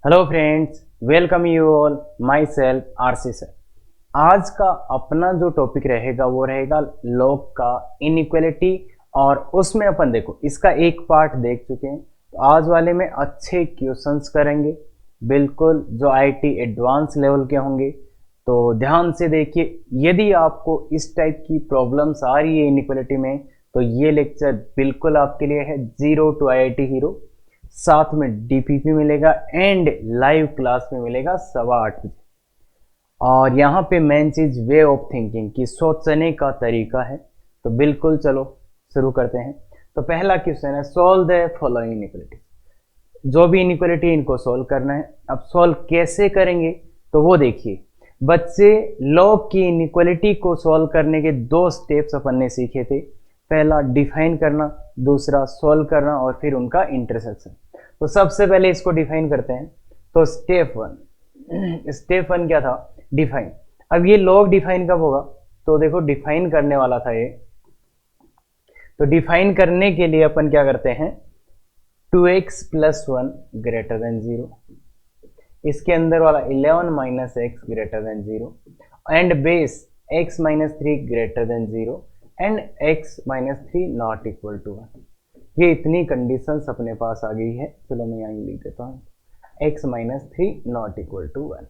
Hello friends, welcome you all. My self RC sir. आज का अपना जो टॉपिक रहेगा वो रहेगा लॉग का इनइक्वालिटी, और उसमें अपन देखो इसका एक पार्ट देख चुके हैं। तो आज वाले में अच्छे क्वेश्चंस करेंगे, बिल्कुल जो आईटी एडवांस लेवल के होंगे। तो ध्यान से देखिए, यदि आपको इस टाइप की प्रॉब्लम्स आ रही है इनइक्वालिटी में, तो ये लेक्चर बिल्कुल आपके लिए है। जीरो टू आईआईटी हीरो, साथ में डीपीपी मिलेगा एंड लाइव क्लास में मिलेगा 8:15 बजे। और यहाँ पे मेन चीज वे ऑफ थिंकिंग की सोचने का तरीका है। तो बिल्कुल चलो शुरू करते हैं। तो पहला क्वेश्चन है, सोल्व द फॉलोइंग इनइक्वालिटी। जो भी इनइक्वालिटी इनको सोल्व करना है। अब सोल्व कैसे करेंगे तो वो देखिए बच्चे, लॉग की इनइक्वालिटी को सोल्व करने के दो स्टेप्स अपन ने सीखे थे। पहला डिफाइन करना, दूसरा सोल्व करना और फिर उनका इंटरसेक्शन। तो सबसे पहले इसको डिफाइन करते हैं। तो स्टेप वन क्या था? डिफाइन। अब ये लॉग डिफाइन कब होगा? तो देखो डिफाइन करने वाला था ये। तो डिफाइन करने के लिए अपन क्या करते हैं, 2x + 1 ग्रेटर देन 0, इसके अंदर वाला 11 - x greater than 0 and base x - 3 greater than 0 and x - 3 not equal to 1। ये इतनी कंडीशंस अपने पास आ गई है। चलो मैं यहाँ लिख देता हूँ, x - 3 नॉट इक्वल टू 1।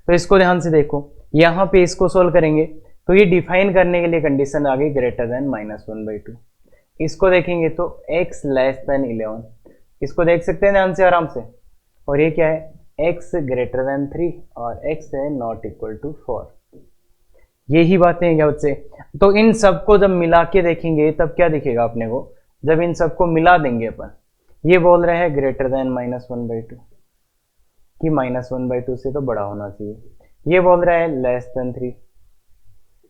तो इसको ध्यान से देखो, यहाँ पे इसको सोल्व करेंगे तो ये डिफाइन करने के लिए कंडीशन आ गई ग्रेटर देन -1/2। इसको देखेंगे तो x लेस देन 11, इसको देख सकते हैं ध्यान से आराम से। और ये क्या है? x ग्रेटर देन 3 और x है नॉट इक्वल टू 4। यही बातें हैं क्या बच्चे? तो इन सबको जब मिला के देखेंगे तब क्या दिखेगा अपने को? जब इन सबको मिला देंगे अपन, ये बोल रहे हैं ग्रेटर देन -1/2 कि -1/2 से तो बड़ा होना चाहिए। ये बोल रहा है लेस देन 3,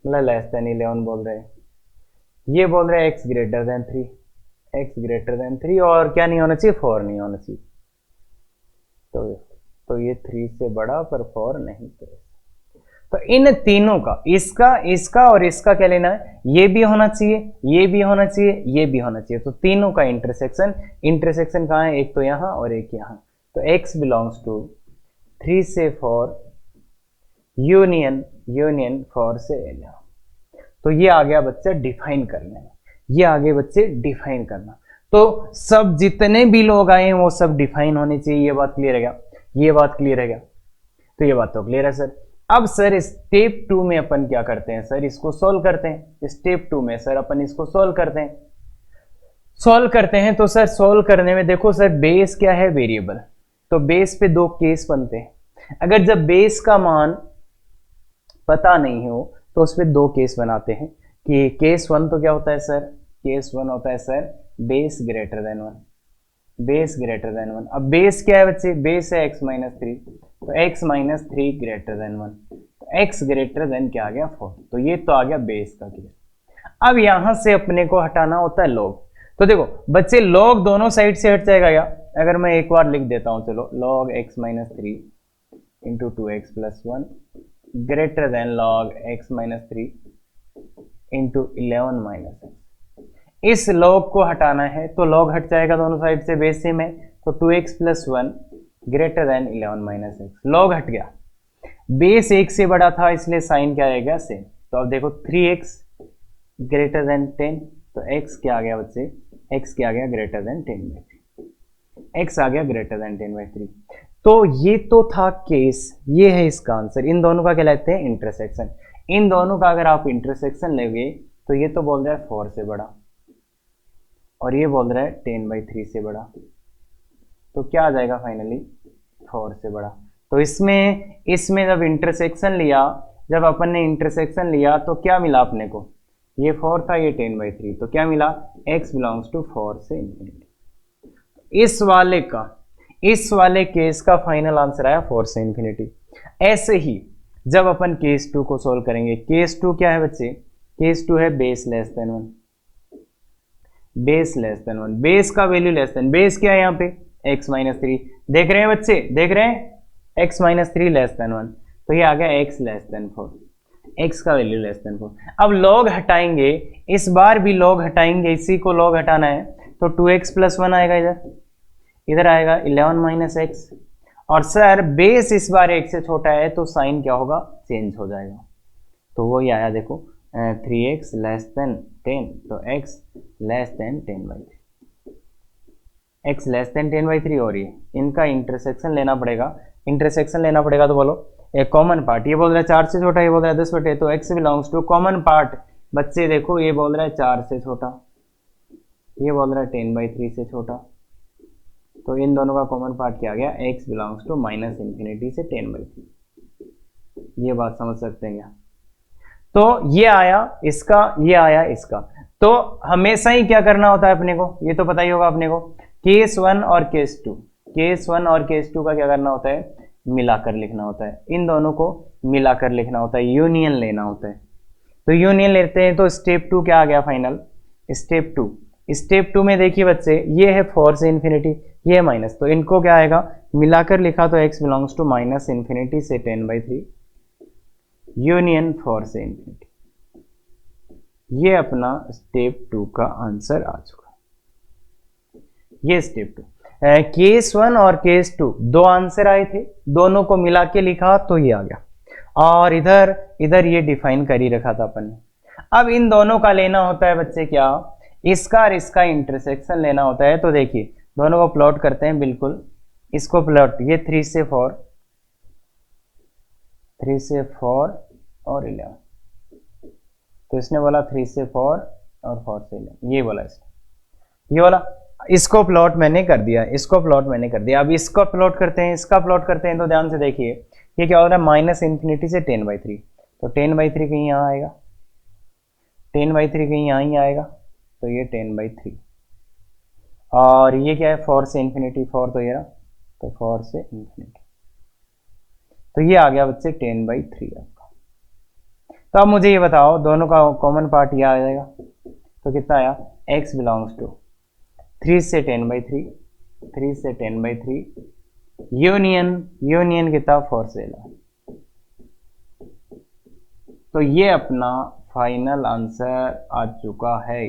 मतलब लेस देन 11 बोल रहे हैं। ये बोल रहे हैं x greater then 3, x greater then 3 और क्या नहीं होना चाहिए? 4 नहीं होना चाहिए। तो ये 3 से बड़ा पर 4 नहीं। तो इन तीनों का, इसका और इसका क्या लेना है? ये भी होना चाहिए, ये भी होना चाहिए, ये भी होना चाहिए। तो तीनों का इंटरसेक्शन कहाँ है? एक तो यहाँ और एक यहाँ। तो x बिलोंग्स टू 3 से 4 यूनियन 4 से 11। तो ये आ गया बच्चे डिफाइन करने में, ये आगे बच्चे डिफाइन करना। तो सब जितने भी लोग आए हैं वो सब डिफाइन होने चाहिए। ये बात क्लियर है क्या? ये बात क्लियर है क्या? तो ये बात तो क्लियर है सर। अब सर स्टेप 2 में अपन क्या करते हैं सर? इसको सोल्व करते हैं। स्टेप 2 में सर अपन इसको सोल्व करते हैं। तो सर सोल्व करने में देखो सर, बेस क्या है? वेरिएबल। तो बेस पे दो केस बनते हैं। अगर जब बेस का मान पता नहीं हो तो उस पर दो केस बनाते हैं कि केस 1 तो क्या होता है सर? केस 1 होता है sir base greater than 1, base greater than 1। अब बेस क्या है बच्चे? बेस है x - 3, तो x - 3 ग्रेटर देन 1, तो x ग्रेटर देन क्या आ गया? 4। तो ये तो आ गया बेस का केस। अब यहां से अपने को हटाना होता है लॉग। तो देखो बच्चे, लॉग दोनों साइड से हट जाएगा क्या? अगर मैं एक बार लिख देता हूं, चलो log x - 3 into 2x + 1 greater then log x - 3 into 11 - x। इस लॉग को हटाना है तो लॉग हट जाएगा दोनों साइड से बेस से में। तो 2x + 1 greater then 11 - x। Log हट गया, बेस 1 से बड़ा था इसलिए साइन क्या आएगा? सेम। तो अब देखो 3x ग्रेटर देन 10, तो x क्या आ गया बच्चे? x क्या आ गया? Greater than 10/3। x आ गया ग्रेटर देन 10/3। तो ये तो था केस, ये है इसका आंसर। इन दोनों का क्या कहते हैं? इंटरसेक्शन। इन दोनों का अगर आप इंटरसेक्शन लेंगे तो ये तो बोल रहा है 4 से बड़ा और ये बोल रहा है 10/3 से बड़ा। तो क्या आ जाएगा फाइनली? 4 से बड़ा। तो इसमें जब इंटरसेक्शन लिया, जब अपन ने इंटरसेक्शन लिया तो क्या मिला अपने को? ये 4 था, ये 10/3, तो क्या मिला? x बिलोंग्स टू 4 से इंफिनिटी। इस वाले केस का फाइनल आंसर आया 4 से इंफिनिटी। ऐसे ही जब अपन केस 2 को सोल्व करेंगे, केस 2 क्या है बच्चे? केस 2 है base less than 1, base less than 1। Base का वैल्यू लेस देन, बेस क्या है यहाँ पे? x - 3। देख रहे हैं बच्चे? देख रहे हैं? x - 3 लेस देन 1, तो ये आ गया x लेस देन 4, x का वैल्यू लेस देन 4। अब लॉग हटाएंगे, इस बार भी लॉग हटाएंगे, इसी को लॉग हटाना है। तो 2x + 1 आएगा, इधर आएगा 11 - x और सर बेस इस बार 1 से छोटा है तो साइन क्या होगा, चेंज हो जाएगा। तो वो ही आया देखो 3x लेस देन 10, तो x less than 10/3, x less than 10/3। और ये इनका इंटरसेक्शन लेना पड़ेगा, इंटरसेक्शन लेना पड़ेगा। तो बोलो एक कॉमन पार्ट, ये बोल रहा है 4 से छोटा, ये बोल रहा है 10/, तो x belongs to common part. बच्चे देखो ये बोल रहा है 4 से छोटा, ये बोल रहा है 10/3 से छोटा, तो इन दोनों का कॉमन पार्ट क्या आ गया, x बिलोंग्स टू -∞ से 10/3। ये बात समझ सकते हैं क्या? तो ये आया इसका, ये आया इसका। तो हमेशा ही क्या करना होता है अपने को, ये तो पता ही होगा अपने को, केस 1 और केस 2, केस 1 और केस 2 का क्या करना होता है, मिलाकर लिखना होता है। इन दोनों को मिलाकर लिखना होता है, यूनियन लेना होता है। तो यूनियन लेते हैं, तो स्टेप 2 क्या आ गया फाइनल, स्टेप 2। स्टेप 2 में देखिए बच्चे, ये है 4 से इन्फिनिटी, ये है माइनस, तो इनको क्या आएगा, मिलाकर लिखा तो x बिलोंग्स टू -∞ से 10/3 यूनियन 4 से इन्फिनिटी। ये अपना स्टेप 2 का आंसर आ चुका। ये स्टेप 2, केस 1 और केस 2 दो आंसर आए थे, दोनों को मिला के लिखा तो ये आ गया। और इधर इधर ये डिफाइन कर ही रखा था अपन ने। अब इन दोनों का लेना होता है बच्चे क्या, इसका और इसका इंटरसेक्शन लेना होता है। तो देखिए दोनों को प्लॉट करते हैं, बिल्कुल इसको प्लॉट, ये 3 से 4, 3 से 4 और 11, तो इसने बोला 3 से 4 और 4 से 11, ये बोला इसने, ये बोला। इसको प्लॉट मैंने कर दिया, इसको प्लॉट मैंने कर दिया। अब इसको प्लॉट करते हैं, इसका प्लॉट करते हैं। तो ध्यान से देखिए ये क्या हो रहा है, -∞ से 10/3, तो 10/3 कहीं यहाँ आएगा, 10/3 कहीं यहाँ ही आएगा, तो ये 10/3। और ये क्या है, 4 से इन्फिनिटी, 4 तो ये रहा, तो 4 से इन्फिनिटी, तो ये आ गया बच्चे 10/3 आपका। तो अब मुझे ये बताओ, दोनों का कॉमन पार्ट ये आ जाएगा, तो कितना आया, x बिलोंग्स टू 3 से 10/3, 3 से 10/3 यूनियन कितना, 4 से 11। तो ये अपना फाइनल आंसर आ चुका है,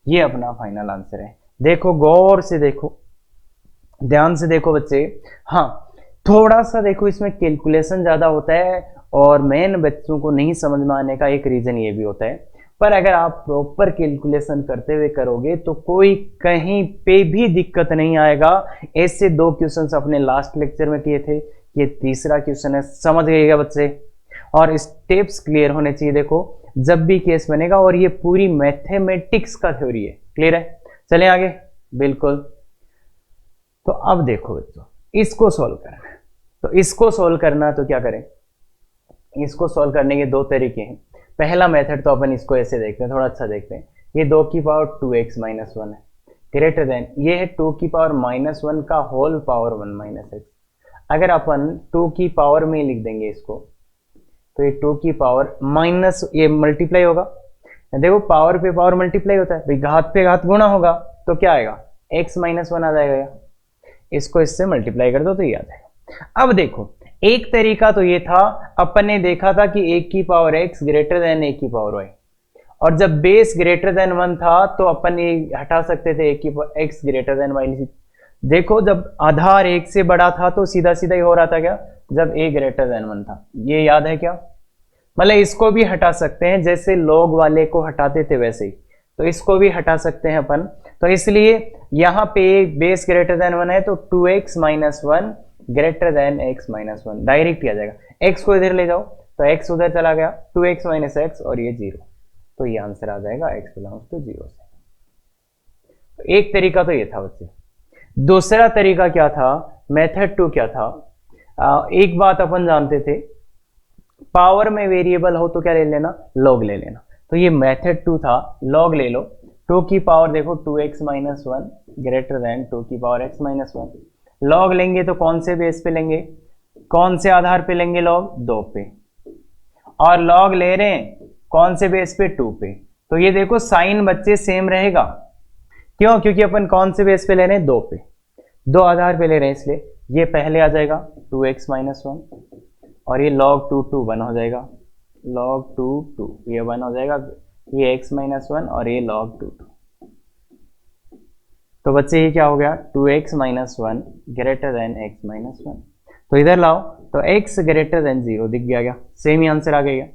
ये अपना फाइनल आंसर है। देखो गौर से देखो, ध्यान से देखो बच्चे। हाँ थोड़ा सा देखो, इसमें कैलकुलेशन ज्यादा होता है और मेन बच्चों को नहीं समझ में आने का एक रीजन ये भी होता है। पर अगर आप प्रॉपर कैलकुलेशन करते हुए करोगे तो कोई कहीं पे भी दिक्कत नहीं आएगा। ऐसे 2 क्वेश्चंस अपने लास्ट लेक्चर में किए थे, ये तीसरा क्वेश्चन है, समझ गइएगा बच्चे। और स्टेप्स क्लियर होने चाहिए देखो जब भी केस बनेगा, और ये पूरी मैथमेटिक्स का थ्योरी है। क्लियर है, चलें आगे। बिल्कुल। तो अब देखो बच्चों, इसको सॉल्व करना है, तो इसको सॉल्व करना तो क्या करें, इसको सॉल्व करने के 2 तरीके हैं। पहला मेथड तो अपन इसको ऐसे देखते हैं, थोड़ा अच्छा देखते हैं। ये 2 की पावर 2x - 1 है, ग्रेटर देन ये है 2 की पावर -1 का होल पावर 1 - x। अगर अपन 2 की पावर में लिख देंगे इसको, तो ये 2 की पावर माइनस, ये मल्टीप्लाई होगा, देखो पावर पे पावर मल्टीप्लाई होता है, भाई घात पे घात गुणा होगा, तो क्या आएगा, x - 1 आ जाएगा। इसको इससे मल्टीप्लाई कर दो तो ये आ जाएगा। अब देखो एक तरीका तो ये था, अपन ने देखा था कि 1 की पावर x ग्रेटर देन 1 की पावर y, और जब बेस ग्रेटर देन 1 था तो अपन ये हटा सकते थे 1 की power x greater then y। देखो जब आधार 1 से बड़ा था तो सीधा सीधा ही हो रहा था क्या, जब a ग्रेटर देन 1 था। ये याद है क्या, मतलब इसको भी हटा सकते हैं, जैसे लॉग वाले को हटाते थे वैसे ही, तो इसको भी हटा सकते हैं अपन। तो इसलिए यहाँ पे बेस ग्रेटर देन 1 है, तो 2x - 1 greater than x - 1 direct आ जाएगा। x को इधर ले जाओ तो x उधर चला गया, 2x - x और ये 0, तो ये आंसर आ जाएगा x बिलोंग्स टू 0 से। तो एक तरीका तो ये था बच्चे। दूसरा तरीका क्या था, मेथड 2 क्या था, एक बात अपन जानते थे, पावर में वेरिएबल हो तो क्या ले लेना, लॉग ले लेना। तो ये मेथड 2 था, लॉग ले लो। 2 की पावर देखो 2x - 1 ग्रेटर देन 2 की पावर x - 1। लॉग लेंगे तो कौन से बेस पे लेंगे, कौन से आधार पे लेंगे, लॉग 2 पे, और लॉग ले रहे हैं कौन से बेस पे, 2 पे। तो ये देखो साइन बच्चे सेम रहेगा, क्यों, क्योंकि अपन कौन से बेस पे ले रहे हैं, 2 पे, 2 आधार पे ले रहे हैं, इसलिए ये पहले आ जाएगा 2x - 1, और ये log 2 2 1 हो जाएगा, log 2 2 ये 1 हो जाएगा, ये x - 1 और ये log 2 2। तो बच्चे ये क्या हो गया, 2x minus one greater than x minus one. तो इधर लाओ तो x ग्रेटर देन 0 दिख गया, सेम ही आंसर आ गया।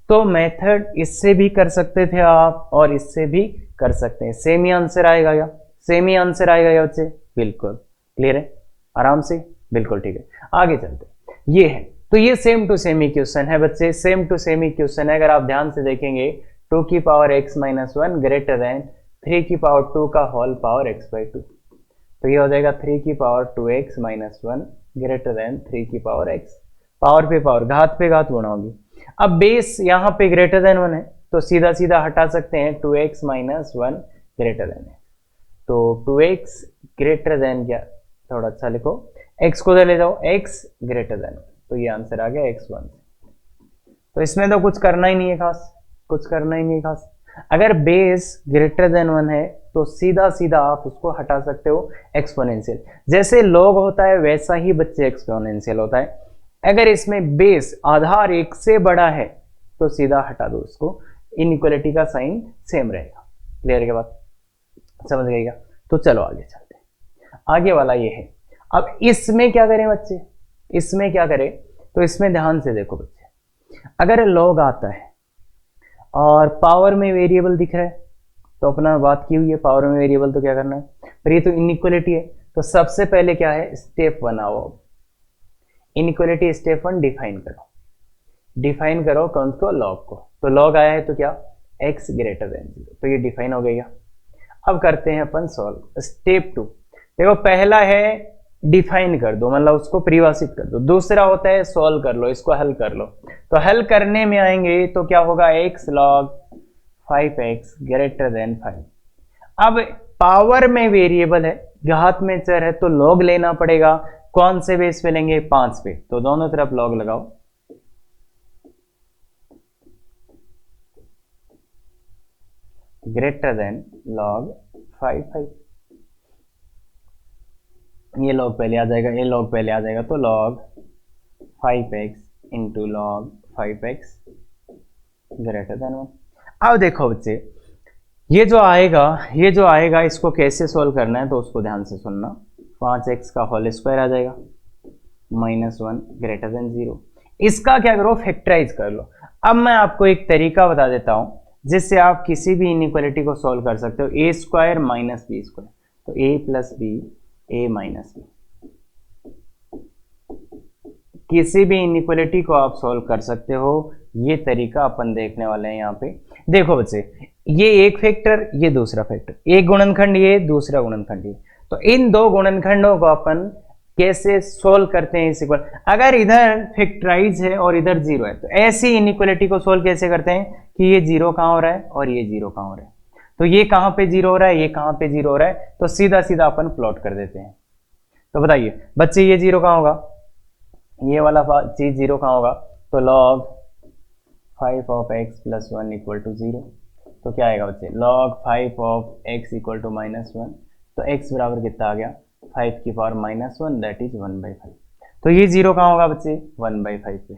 तो मेथड इससे भी कर सकते थे आप और इससे भी कर सकते हैं, सेम ही आंसर आएगा क्या, सेम ही आंसर आएगा क्या बच्चे, बिल्कुल क्लियर है, आराम से, बिल्कुल ठीक है। आगे चलते, ये है, तो ये सेम टू सेम इक्वेशन है बच्चे, सेम टू सेम इक्वेशन है। अगर आप ध्यान से देखेंगे 2 की power x minus one greater than 3 की पावर 2 का होल पावर x बाई 2। तो ये हो जाएगा 3 की power 2x minus one greater than 3 की पावर x, पावर पे पावर, घात पे घात गुणा होगी। अब बेस यहाँ पे ग्रेटर देन 1 है तो सीधा सीधा हटा सकते हैं 2x minus one greater than x। तो 2x ग्रेटर देन क्या, थोड़ा अच्छा लिखो, x को ले जाओ, x ग्रेटर देन, तो ये आंसर आ गया x1। तो इसमें तो कुछ करना ही नहीं है खास, कुछ करना ही नहीं है खास। अगर बेस ग्रेटर देन 1 है तो सीधा सीधा आप उसको हटा सकते हो एक्सपोनेंशियल, जैसे log होता है वैसा ही बच्चे एक्सपोनेंशियल होता है। अगर इसमें बेस आधार 1 से बड़ा है तो सीधा हटा दो उसको, इनइक्वालिटी का साइन सेम रहेगा। क्लियर है बात, समझ गए क्या? तो चलो आगे चलते हैं, आगे वाला ये है। अब इसमें क्या करें बच्चे, इसमें क्या करें, तो इसमें ध्यान से देखो बच्चे, अगर log आता है और पावर में वेरिएबल दिख रहा है तो अपना बात की हुई है पावर में वेरिएबल, तो क्या करना है, पर ये तो इनइक्वालिटी है, तो सबसे पहले क्या है, स्टेप 1 आओ, इनइक्वालिटी स्टेप 1 डिफाइन करो, डिफाइन करो कौन को, log को। तो log आया है तो क्या, x ग्रेटर देन 0, तो ये डिफाइन हो गया। अब करते हैं अपन सॉल्व। स्टेप 2, देखो पहला है डिफाइन कर दो, मतलब उसको परिभाषित कर दो, दूसरा होता है सॉल्व कर लो, इसको हल कर लो। तो हल करने में आएंगे तो क्या होगा, x log 5x greater than 5। अब पावर में वेरिएबल है, घात में चर है, तो log लेना पड़ेगा, कौन से बेस पे लेंगे, 5 पे, तो दोनों तरफ log लगाओ। ग्रेटर देन log 5 ये log पहले आ जाएगा, ये log पहले आ जाएगा, तो log 5x into log 5x greater than 1। अब देखो बच्चे, ये जो आएगा इसको कैसे सोल्व करना है, तो उसको ध्यान से सुनना। 5x का होल स्क्वायर आ जाएगा माइनस 1 ग्रेटर देन 0, इसका क्या करो, फैक्टराइज कर लो। अब मैं आपको एक तरीका बता देता हूं जिससे आप किसी भी इनइक्वालिटी को सोल्व कर सकते हो, a square minus B square, तो a plus B a minus B, किसी भी इनइक्वालिटी को आप सोल्व कर सकते हो। ये तरीका अपन देखने वाले हैं यहाँ पे। देखो बच्चे, ये एक फैक्टर, ये दूसरा फैक्टर, एक गुणनखंड ये, दूसरा गुणनखंड ये, तो इन दो गुणनखंडों को अपन कैसे सोल्व करते हैं इस इक्वल। अगर इधर फैक्टराइज है और इधर 0 है तो ऐसी इनइक्वालिटी को सोल्व कैसे करते हैं कि ये 0 कहाँ हो रहा है और ये 0 कहाँ हो रहा है, तो ये कहाँ पे 0 हो रहा है, ये कहाँ पे 0 हो रहा है, तो सीधा सीधा अपन प्लॉट कर देते हैं। तो बताइए बच्चे, ये 0 कहाँ होगा, ये वाला चीज 0 कहाँ होगा, तो log 5 of x plus 1 equal to 0, तो क्या आएगा बच्चे, log 5 of x equal to minus 1, तो x बराबर कितना आ गया, 5 की पावर माइनस 1, दैट इज 1/5। तो ये 0 कहाँ होगा बच्चे, 1/5 पे।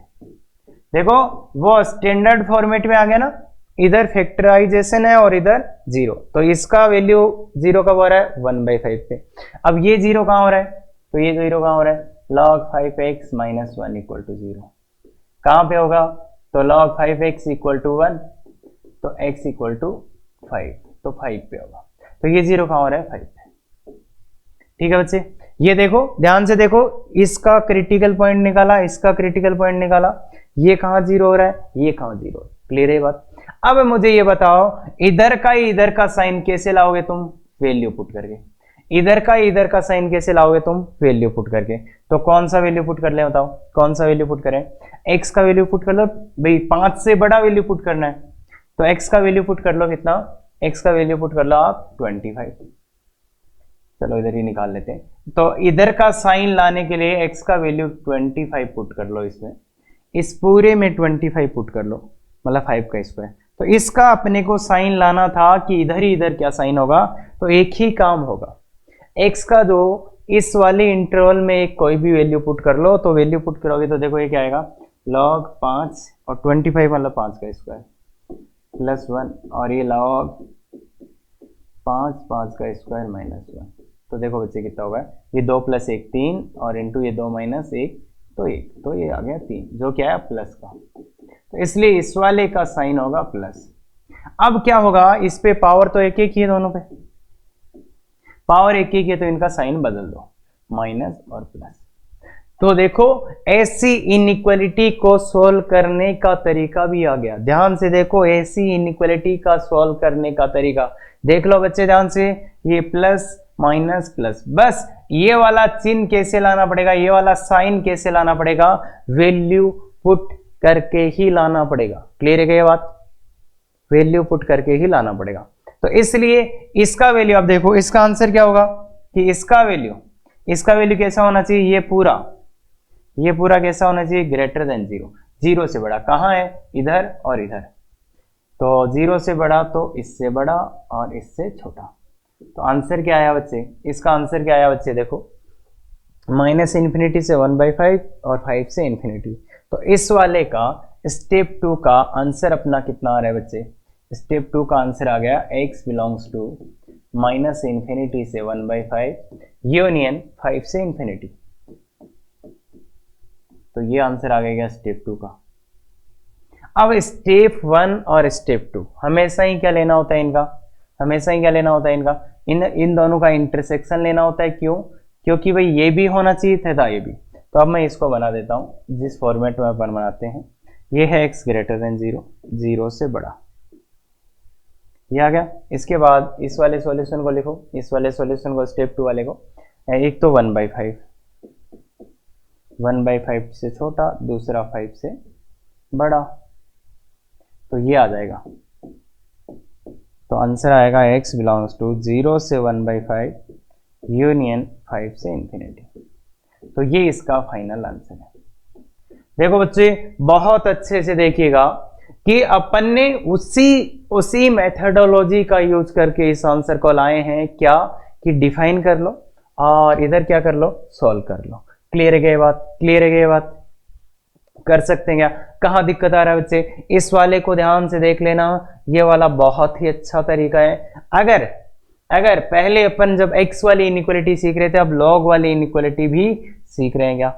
देखो वो स्टैंडर्ड फॉर्मेट में आ गया ना, इधर फैक्टराइजेशन है और इधर 0, तो इसका वैल्यू 0 कब हो रहा है, 1/5 पे। अब ये 0 कहाँ हो रहा है, तो ये 0 कहाँ हो रहा है, log 5x minus 1 equal to 0, कहाँ पे होगा, तो log 5x इक्वल टू 1, तो x इक्वल टू 5, तो 5 पे होगा, तो ये 0 कहाँ हो रहा है, 5 पे। ठीक है बच्चे, ये देखो ध्यान से देखो, इसका क्रिटिकल पॉइंट निकाला, इसका क्रिटिकल पॉइंट निकाला, ये कहाँ 0 हो रहा है, ये कहाँ 0 है, क्लियर है बात। अब मुझे ये बताओ, इधर का साइन कैसे लाओगे तुम, वैल्यू पुट करके, इधर का साइन कैसे लाओगे तुम, वैल्यू पुट करके। तो कौन सा वैल्यू पुट कर ले, बताओ कौन सा वैल्यू पुट करें, x का वैल्यू पुट कर लो भाई, 5 से बड़ा वैल्यू पुट करना है, तो x का वैल्यू पुट कर लो कितना, x का वैल्यू पुट कर लो आप 25, चलो इधर ही निकाल लेते हैं। तो इधर का साइन लाने के लिए x का वैल्यू 25 पुट कर लो, इसमें इस पूरे में 25 पुट कर लो, मतलब 5 का स्क्वायर। तो इसका अपने को साइन लाना था कि इधर ही इधर क्या साइन होगा, तो एक ही काम होगा, x का जो इस वाले इंटरवल में एक कोई भी वैल्यू पुट कर लो, तो वैल्यू पुट करोगे तो देखो ये क्या आएगा, log 5 और 25 मतलब 5 का स्क्वायर प्लस 1, और ये log 5 5 का स्क्वायर -1। तो देखो बच्चे कितना होगा, ये 2 + 1 3 और इंटू ये 2 - 1 तो 1, तो ये आ गया 3 जो क्या है प्लस का। तो इसलिए इस वाले का साइन होगा प्लस। अब क्या होगा, इस पे पावर तो एक एक ही है, दोनों पे पावर एक एक है, तो इनका साइन बदल दो, माइनस और प्लस। तो देखो ऐसी इनइक्वालिटी को सोल्व करने का तरीका भी आ गया। ध्यान से देखो, ऐसी इनइक्वालिटी का सोल्व करने का तरीका देख लो बच्चे ध्यान से। ये प्लस माइनस प्लस, बस ये वाला चिन्ह कैसे लाना पड़ेगा, ये वाला साइन कैसे लाना पड़ेगा, वैल्यू पुट करके ही लाना पड़ेगा। क्लियर है क्या ये बात, वैल्यू पुट करके ही लाना पड़ेगा। तो इसलिए इसका वैल्यू आप देखो, इसका आंसर क्या होगा कि इसका वैल्यू कैसा होना चाहिए, ये पूरा कैसा होना चाहिए, ग्रेटर देन 0, 0 से बड़ा। कहाँ है, इधर और इधर। तो 0 से बड़ा तो इससे बड़ा और इससे छोटा। तो आंसर क्या आया बच्चे, इसका आंसर क्या आया बच्चे, देखो -∞ से 1/5 और 5 से ∞। तो इस वाले का स्टेप 2 का आंसर अपना कितना आ रहा है बच्चे, स्टेप 2 का आंसर आ गया x बिलोंग्स टू -∞ से 1/5 यूनियन 5 से ∞। तो ये आंसर आ गया स्टेप 2 का। अब स्टेप 1 और स्टेप 2 हमेशा ही क्या लेना होता है इनका, हमेशा ही क्या लेना होता है इनका, इन दोनों का इंटरसेक्शन लेना होता है। क्यों, क्योंकि भाई ये भी होना चाहिए था ये भी। तो अब मैं इसको बना देता हूं जिस फॉर्मेट में अपन बनाते हैं। ये है x ग्रेटर देन 0, 0 से बड़ा, ये आ गया। इसके बाद इस वाले सॉल्यूशन को लिखो, इस वाले सॉल्यूशन को स्टेप 2 वाले को, एक तो 1/5, 1/5 से छोटा, दूसरा 5 से बड़ा, तो ये आ जाएगा। तो आंसर आएगा x बिलोंग्स टू 0 से 1/5 यूनियन 5 से ∞। तो ये इसका फाइनल आंसर है। देखो बच्चे बहुत अच्छे से देखिएगा कि अपन ने उसी मेथडोलॉजी का यूज करके इस आंसर को लाए हैं, क्या कि डिफाइन कर लो और इधर क्या कर लो, सॉल्व कर लो। क्लियर है क्या बात, क्लियर है क्या बात, कर सकते हैं क्या। कहाँ दिक्कत आ रहा है बच्चे, इस वाले को ध्यान से देख लेना, ये वाला बहुत ही अच्छा तरीका है। अगर पहले अपन जब x वाली इनइक्वालिटी सीख रहे थे, अब log वाली इनइक्वालिटी भी सीख रहे हैं क्या,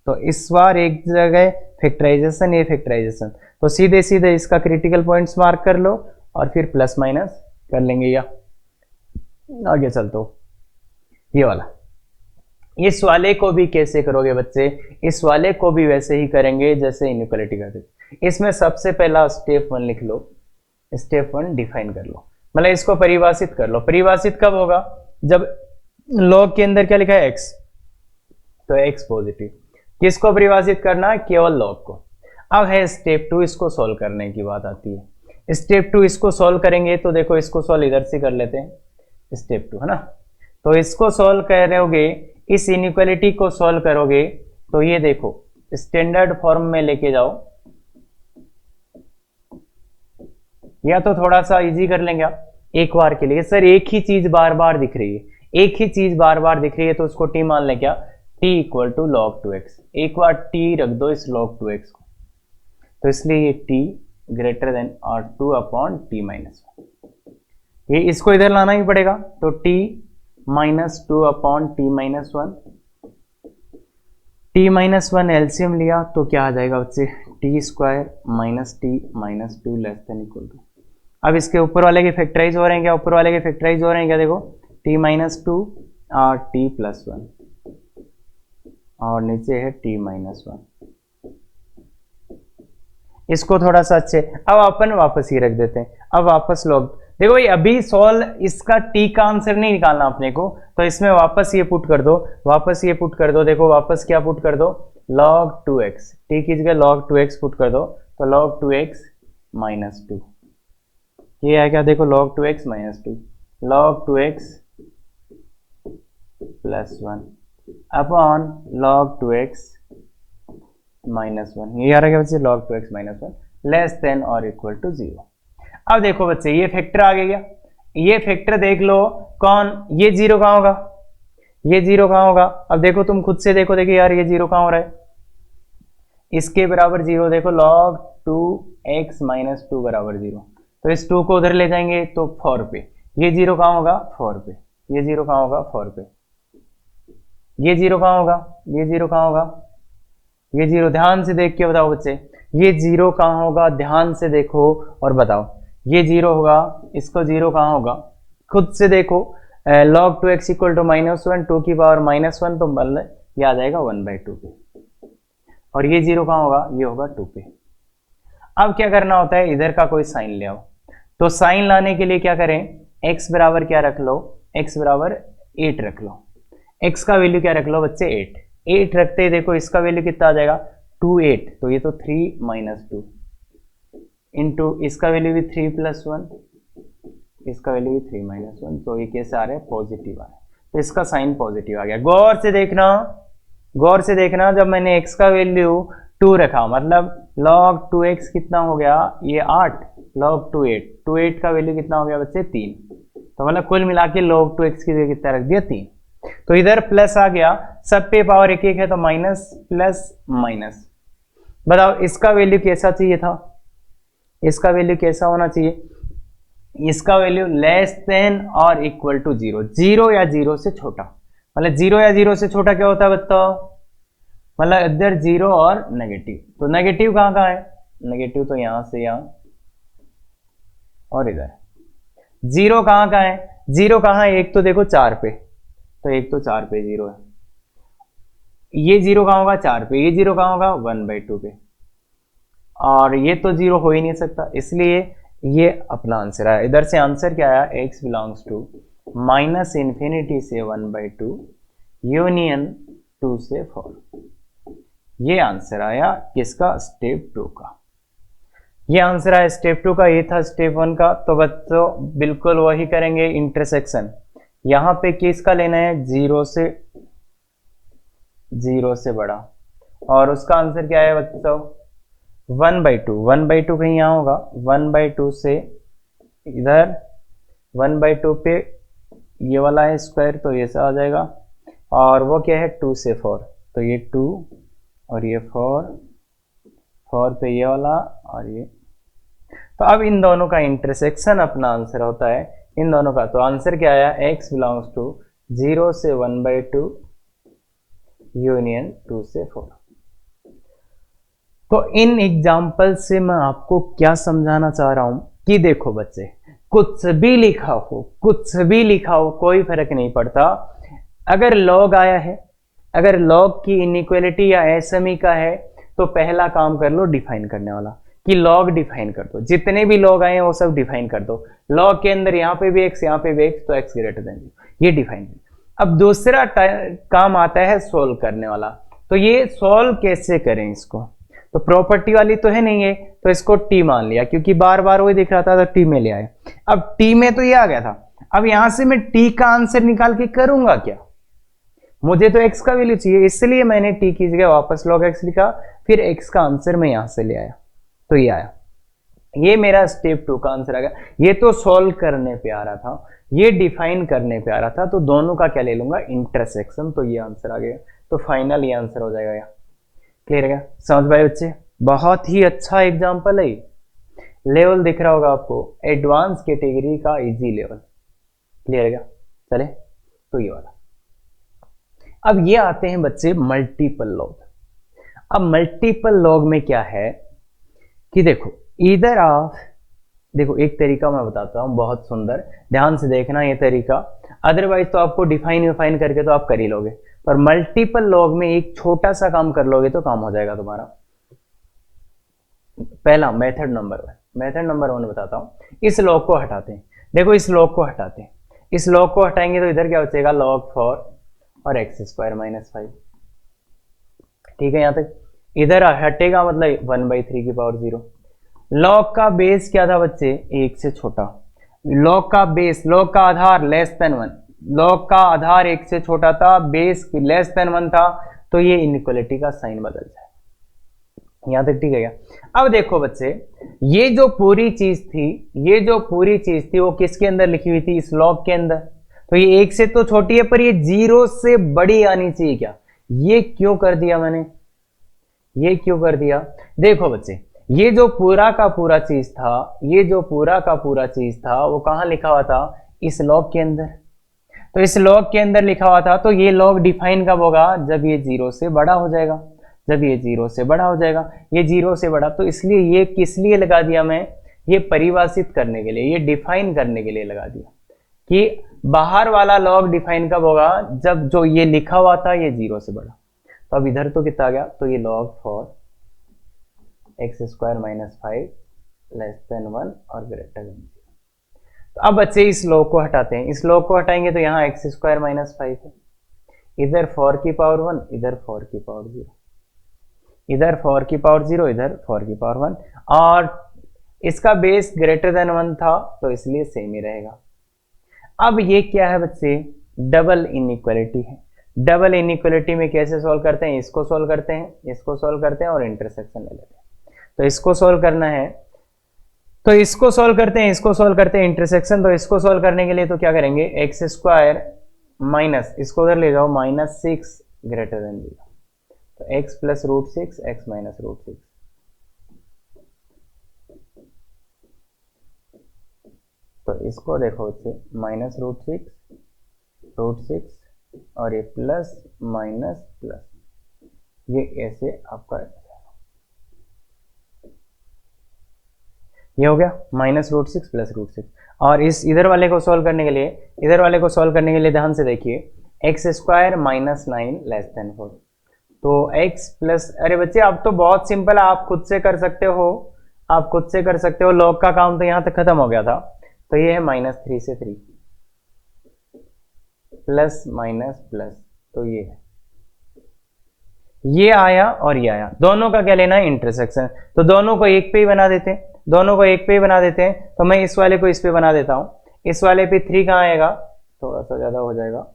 तो इस बार एक जगह फैक्टराइजेशन, ये फैक्टराइजेशन, तो सीधे सीधे इसका क्रिटिकल पॉइंट्स मार्क कर लो और फिर प्लस माइनस कर लेंगे। या आगे चलते हो, ये वाला, इस वाले को भी कैसे करोगे बच्चे, इस वाले को भी वैसे ही करेंगे जैसे इनइक्वालिटी करते थे। इसमें सबसे पहला स्टेप 1 लिख लो, स्टेप 1 डिफाइन कर लो, मतलब इसको परिभाषित कर लो। परिभाषित कब होगा, जब लॉग के अंदर क्या लिखा है x, तो x पॉजिटिव। किसको परिभाषित करना है, केवल लॉग को। अब है स्टेप 2, इसको सोल्व करने की बात आती है। स्टेप 2 इसको सोल्व करेंगे, तो देखो इसको सोल्व इधर से कर लेते हैं, स्टेप 2 है ना। तो इसको सोल्व करोगे, इस इनइक्वालिटी को सोल्व करोगे, तो ये देखो स्टैंडर्ड फॉर्म में लेके जाओ, या तो थोड़ा सा इजी कर लेंगे आप एक बार के लिए। सर एक ही चीज बार बार दिख रही है, एक ही चीज बार बार दिख रही है, तो उसको t मान लें क्या, t equal to log 2x। एक बार t रख दो इस log 2x को, तो इसलिए ये t ग्रेटर देन और 2/t-1, ये इसको इधर लाना ही पड़ेगा। तो t - 2/t-1, t-1 एलसीएम लिया तो क्या आ जाएगा बच्चे, t² - t - 2 less than equal to. अब इसके ऊपर वाले के फैक्टराइज हो रहे हैं क्या, ऊपर वाले के फैक्टराइज हो रहे हैं क्या, देखो t - 2 और t+1 और नीचे है t-1। इसको थोड़ा सा अच्छे, अब अपन वापस ही रख देते हैं। अब वापस लॉग, देखो भाई अभी सॉल्व इसका t का आंसर नहीं निकालना अपने को, तो इसमें वापस ये पुट कर दो, वापस ये पुट कर दो। देखो वापस क्या पुट कर दो, log 2x, t की जगह log 2x पुट कर दो, तो log 2x - 2, ये है क्या, देखो log 2x - 2, log 2x +1 upon log 2x -1, ये आ रहा है बच्चे log 2x -1 लेस देन और इक्वल टू 0। अब देखो बच्चे ये फैक्टर आ गया, ये फैक्टर देख लो कौन, ये 0 कहाँ होगा, ये 0 कहाँ होगा। अब देखो तुम खुद से देखो, देखिए यार ये 0 कहाँ हो रहा है, इसके बराबर 0, देखो log 2x - 2 बराबर 0, तो इस 2 को उधर ले जाएंगे तो 4 पे, ये जीरो कहाँ होगा 4 पे, ये जीरो कहाँ होगा 4 पे, ये जीरो कहाँ होगा, ये जीरो कहाँ होगा, ये जीरो ध्यान से देख के बताओ बच्चे, ये जीरो कहाँ होगा ध्यान से देखो और बताओ, ये जीरो होगा, इसको जीरो कहाँ होगा खुद से देखो, log 2x इक्वल टू -1, 2 की पावर -1 तो मतलब ये आ जाएगा 1/2 पे, और ये जीरो कहाँ होगा, ये होगा 2 पे। अब क्या करना होता है, इधर का कोई साइन ले आओ, तो साइन लाने के लिए क्या करें, x बराबर क्या रख लो, x बराबर 8 रख लो, x का वैल्यू क्या रख लो बच्चे 8 रखते ही देखो इसका वैल्यू कितना आ जाएगा 2 8, तो ये तो 3 - 2 इंटू इसका वैल्यू भी 3 + 1, इसका वैल्यू भी 3 - 1, तो ये कैसे आ रहा है पॉजिटिव आ रहा है, तो इसका साइन पॉजिटिव आ गया। गौर से देखना जब मैंने x का वैल्यू 2 रखा मतलब log 2x कितना हो गया, ये 8 log 2 8 का वैल्यू कितना हो गया बच्चे 3, तो मतलब कुल मिला के log 2x की जगह कितना रख दिया 3, तो इधर प्लस आ गया, सब पे पावर एक एक है तो माइनस प्लस माइनस। बताओ इसका वैल्यू कैसा चाहिए था, इसका वैल्यू कैसा होना चाहिए, इसका वैल्यू लेस देन और इक्वल टू 0, 0 या 0 से छोटा, मतलब 0 या 0 से छोटा क्या होता है बताओ, मतलब इधर 0 और नेगेटिव, तो नेगेटिव कहाँ कहाँ है, नेगेटिव तो यहां से यहां और इधर, 0 कहाँ कहाँ है, 0 कहाँ है, एक तो देखो 4 पे, तो एक तो 4 पे 0 है, ये 0 कहाँ होगा 4 पे, ये 0 कहाँ होगा 1/2 पे, और ये तो 0 हो ही नहीं सकता, इसलिए ये अपना आंसर आया। इधर से आंसर क्या आया, x बिलोंग्स टू -∞ से 1/2 यूनियन 2 से 4, ये आंसर आया किसका, स्टेप 2 का। ये आंसर आया स्टेप 2 का, ये था स्टेप 1 का। तो बच्चों बिल्कुल वही करेंगे, इंटरसेक्शन यहां पे किसका लेना है, 0 से बड़ा, और उसका आंसर क्या है बच्चों 1/2 कहीं यहां होगा, 1/2 से इधर 1/2 पे ये वाला है स्क्वायर, तो ये सा आ जाएगा, और वो क्या है 2 से 4, तो ये 2 और ये 4 पे ये वाला और ये, तो अब इन दोनों का इंटरसेक्शन अपना आंसर होता है इन दोनों का। तो आंसर क्या आया, x बिलोंग्स टू 0 से 1/2 यूनियन 2 से 4। तो इन एग्जाम्पल से मैं आपको क्या समझाना चाह रहा हूं कि देखो बच्चे, कुछ भी लिखा हो कोई फर्क नहीं पड़ता, अगर लॉग आया है, अगर लॉग की इनइक्वालिटी या एसएमई का है, तो पहला काम कर लो डिफाइन करने वाला, कि लॉग डिफाइन कर दो, जितने भी लॉग आए हैं वो सब डिफाइन कर दो, लॉग के अंदर यहाँ पे भी x यहाँ पे भी x, तो x ग्रेटर देन 0, ये डिफाइन। अब दूसरा काम आता है सोल्व करने वाला, तो ये सोल्व कैसे करें इसको, तो प्रॉपर्टी वाली तो है नहीं है, तो इसको टी मान लिया, क्योंकि बार बार वही दिख रहा था तो टी में ले आए। अब टी में तो ये आ गया था, अब यहां से मैं टी का आंसर निकाल के करूंगा क्या, मुझे तो x का वैल्यू चाहिए, इसलिए मैंने t की जगह वापस log x लिखा, फिर x का आंसर मैं यहां से ले आया, तो ये आया, ये मेरा स्टेप 2 का आंसर आ गया। ये तो सॉल्व करने पे आ रहा था, ये डिफाइन करने पे आ रहा था, तो दोनों का क्या ले लूंगा, इंटरसेक्शन, तो ये आंसर आ गया, तो फाइनल ये आंसर हो जाएगा। क्लियर है क्या, समझ पाए बच्चे, बहुत ही अच्छा एग्जाम्पल है, लेवल दिख रहा होगा आपको, एडवांस कैटेगरी का इजी लेवल। क्लियर है क्या, चले तो ये वाला। अब ये आते हैं बच्चे मल्टीपल लॉग। अब मल्टीपल लॉग में क्या है कि देखो, इधर आप देखो, एक तरीका मैं बताता हूं बहुत सुंदर, ध्यान से देखना ये तरीका, अदरवाइज तो आपको डिफाइन करके तो आप कर ही लोगे, पर मल्टीपल लॉग में एक छोटा सा काम कर लोगे तो काम हो जाएगा तुम्हारा। पहला मेथड नंबर 1 बताता हूं, इस लॉग को हटाते हैं, देखो इस लॉग को हटाते हैं, इस लॉग को हटाएंगे तो इधर क्या बचेगा, log 4 और x² - 5, ठीक है, यहां तक इधर हटेगा, मतलब 1/3 की पावर 0। लॉग का बेस क्या था बच्चे, 1 से छोटा, लॉग का बेस, लॉग का आधार लेस देन 1, लॉग का आधार 1 से छोटा था, बेस लेस देन 1 था, तो ये इनइक्वालिटी का साइन बदल जाए, यहां तक ठीक है क्या। अब देखो बच्चे, ये जो पूरी चीज थी वो किसके अंदर लिखी हुई थी, इस लॉग के अंदर, तो ये 1 से तो छोटी है, पर ये 0 से बड़ी आनी चाहिए क्या, ये क्यों कर दिया मैंने, ये क्यों कर दिया, देखो बच्चे, ये जो पूरा का पूरा चीज था वो कहां लिखा हुआ था, इस लॉग के अंदर। तो इस लॉग के अंदर लिखा हुआ था, तो ये लॉग डिफाइन कब होगा, जब ये 0 से बड़ा हो जाएगा। जब ये 0 से बड़ा हो जाएगा, ये 0 से बड़ा, तो इसलिए ये किस लिए लगा दिया मैं, ये परिभाषित करने के लिए, ये डिफाइन करने के लिए लगा दिया कि बाहर वाला लॉग डिफाइन कब होगा, जब जो ये लिखा हुआ था ये 0 से बड़ा। तो अब इधर तो कितना आ गया, तो ये log for x square minus 5 less than 1 और ग्रेटर देन 0। तो अब बच्चे इस लॉग को हटाते हैं, इस लॉग को हटाएंगे तो यहाँ एक्स स्क्वायर माइनस 5 है, इधर 4 की पावर 1, इधर 4 की पावर 0, इधर 4 की पावर 0, इधर 4 की पावर 1, और इसका बेस ग्रेटर देन 1 था तो इसलिए सेम ही रहेगा। अब ये क्या है बच्चे, डबल इनइक्वालिटी है। डबल इनइक्वालिटी में कैसे सॉल्व करते हैं, इसको सॉल्व करते हैं, इसको सॉल्व करते हैं और इंटरसेक्शन ले लेते हैं। तो इसको सॉल्व करना है, तो इसको सॉल्व करते हैं, इसको सॉल्व करते हैं इंटरसेक्शन। तो इसको सॉल्व करने के लिए तो क्या करेंगे, एक्स स्क्वायर माइनस, इसको उधर ले जाओ, माइनस 6 ग्रेटर देन 0, तो X plus root 6 X minus root 6। तो इसको देखो बच्चे, माइनस रूट 6 और ये प्लस माइनस प्लस, ये ऐसे आपका ये हो गया माइनस रूट 6 प्लस रूट 6। और इस इधर वाले को सॉल्व करने के लिए, इधर वाले को सॉल्व करने के लिए ध्यान से देखिए, x square minus 9 less than 4, तो एक्स प्लस, अरे बच्चे अब तो बहुत सिंपल है, आप खुद से कर सकते हो, आप खुद से कर सकते हो। लॉग का काम तो यहां तक खत्म हो गया था। तो ये है माइनस 3 से 3 प्लस माइनस प्लस, तो ये है, ये आया और ये आया, दोनों का क्या लेना है, इंटरसेक्शन। तो दोनों को एक पे ही बना देते हैं, दोनों को एक पे ही बना देते हैं। तो मैं इस वाले को इस पे बना देता हूं, इस वाले पे 3 कहाँ आएगा, थोड़ा सा ज्यादा हो जाएगा,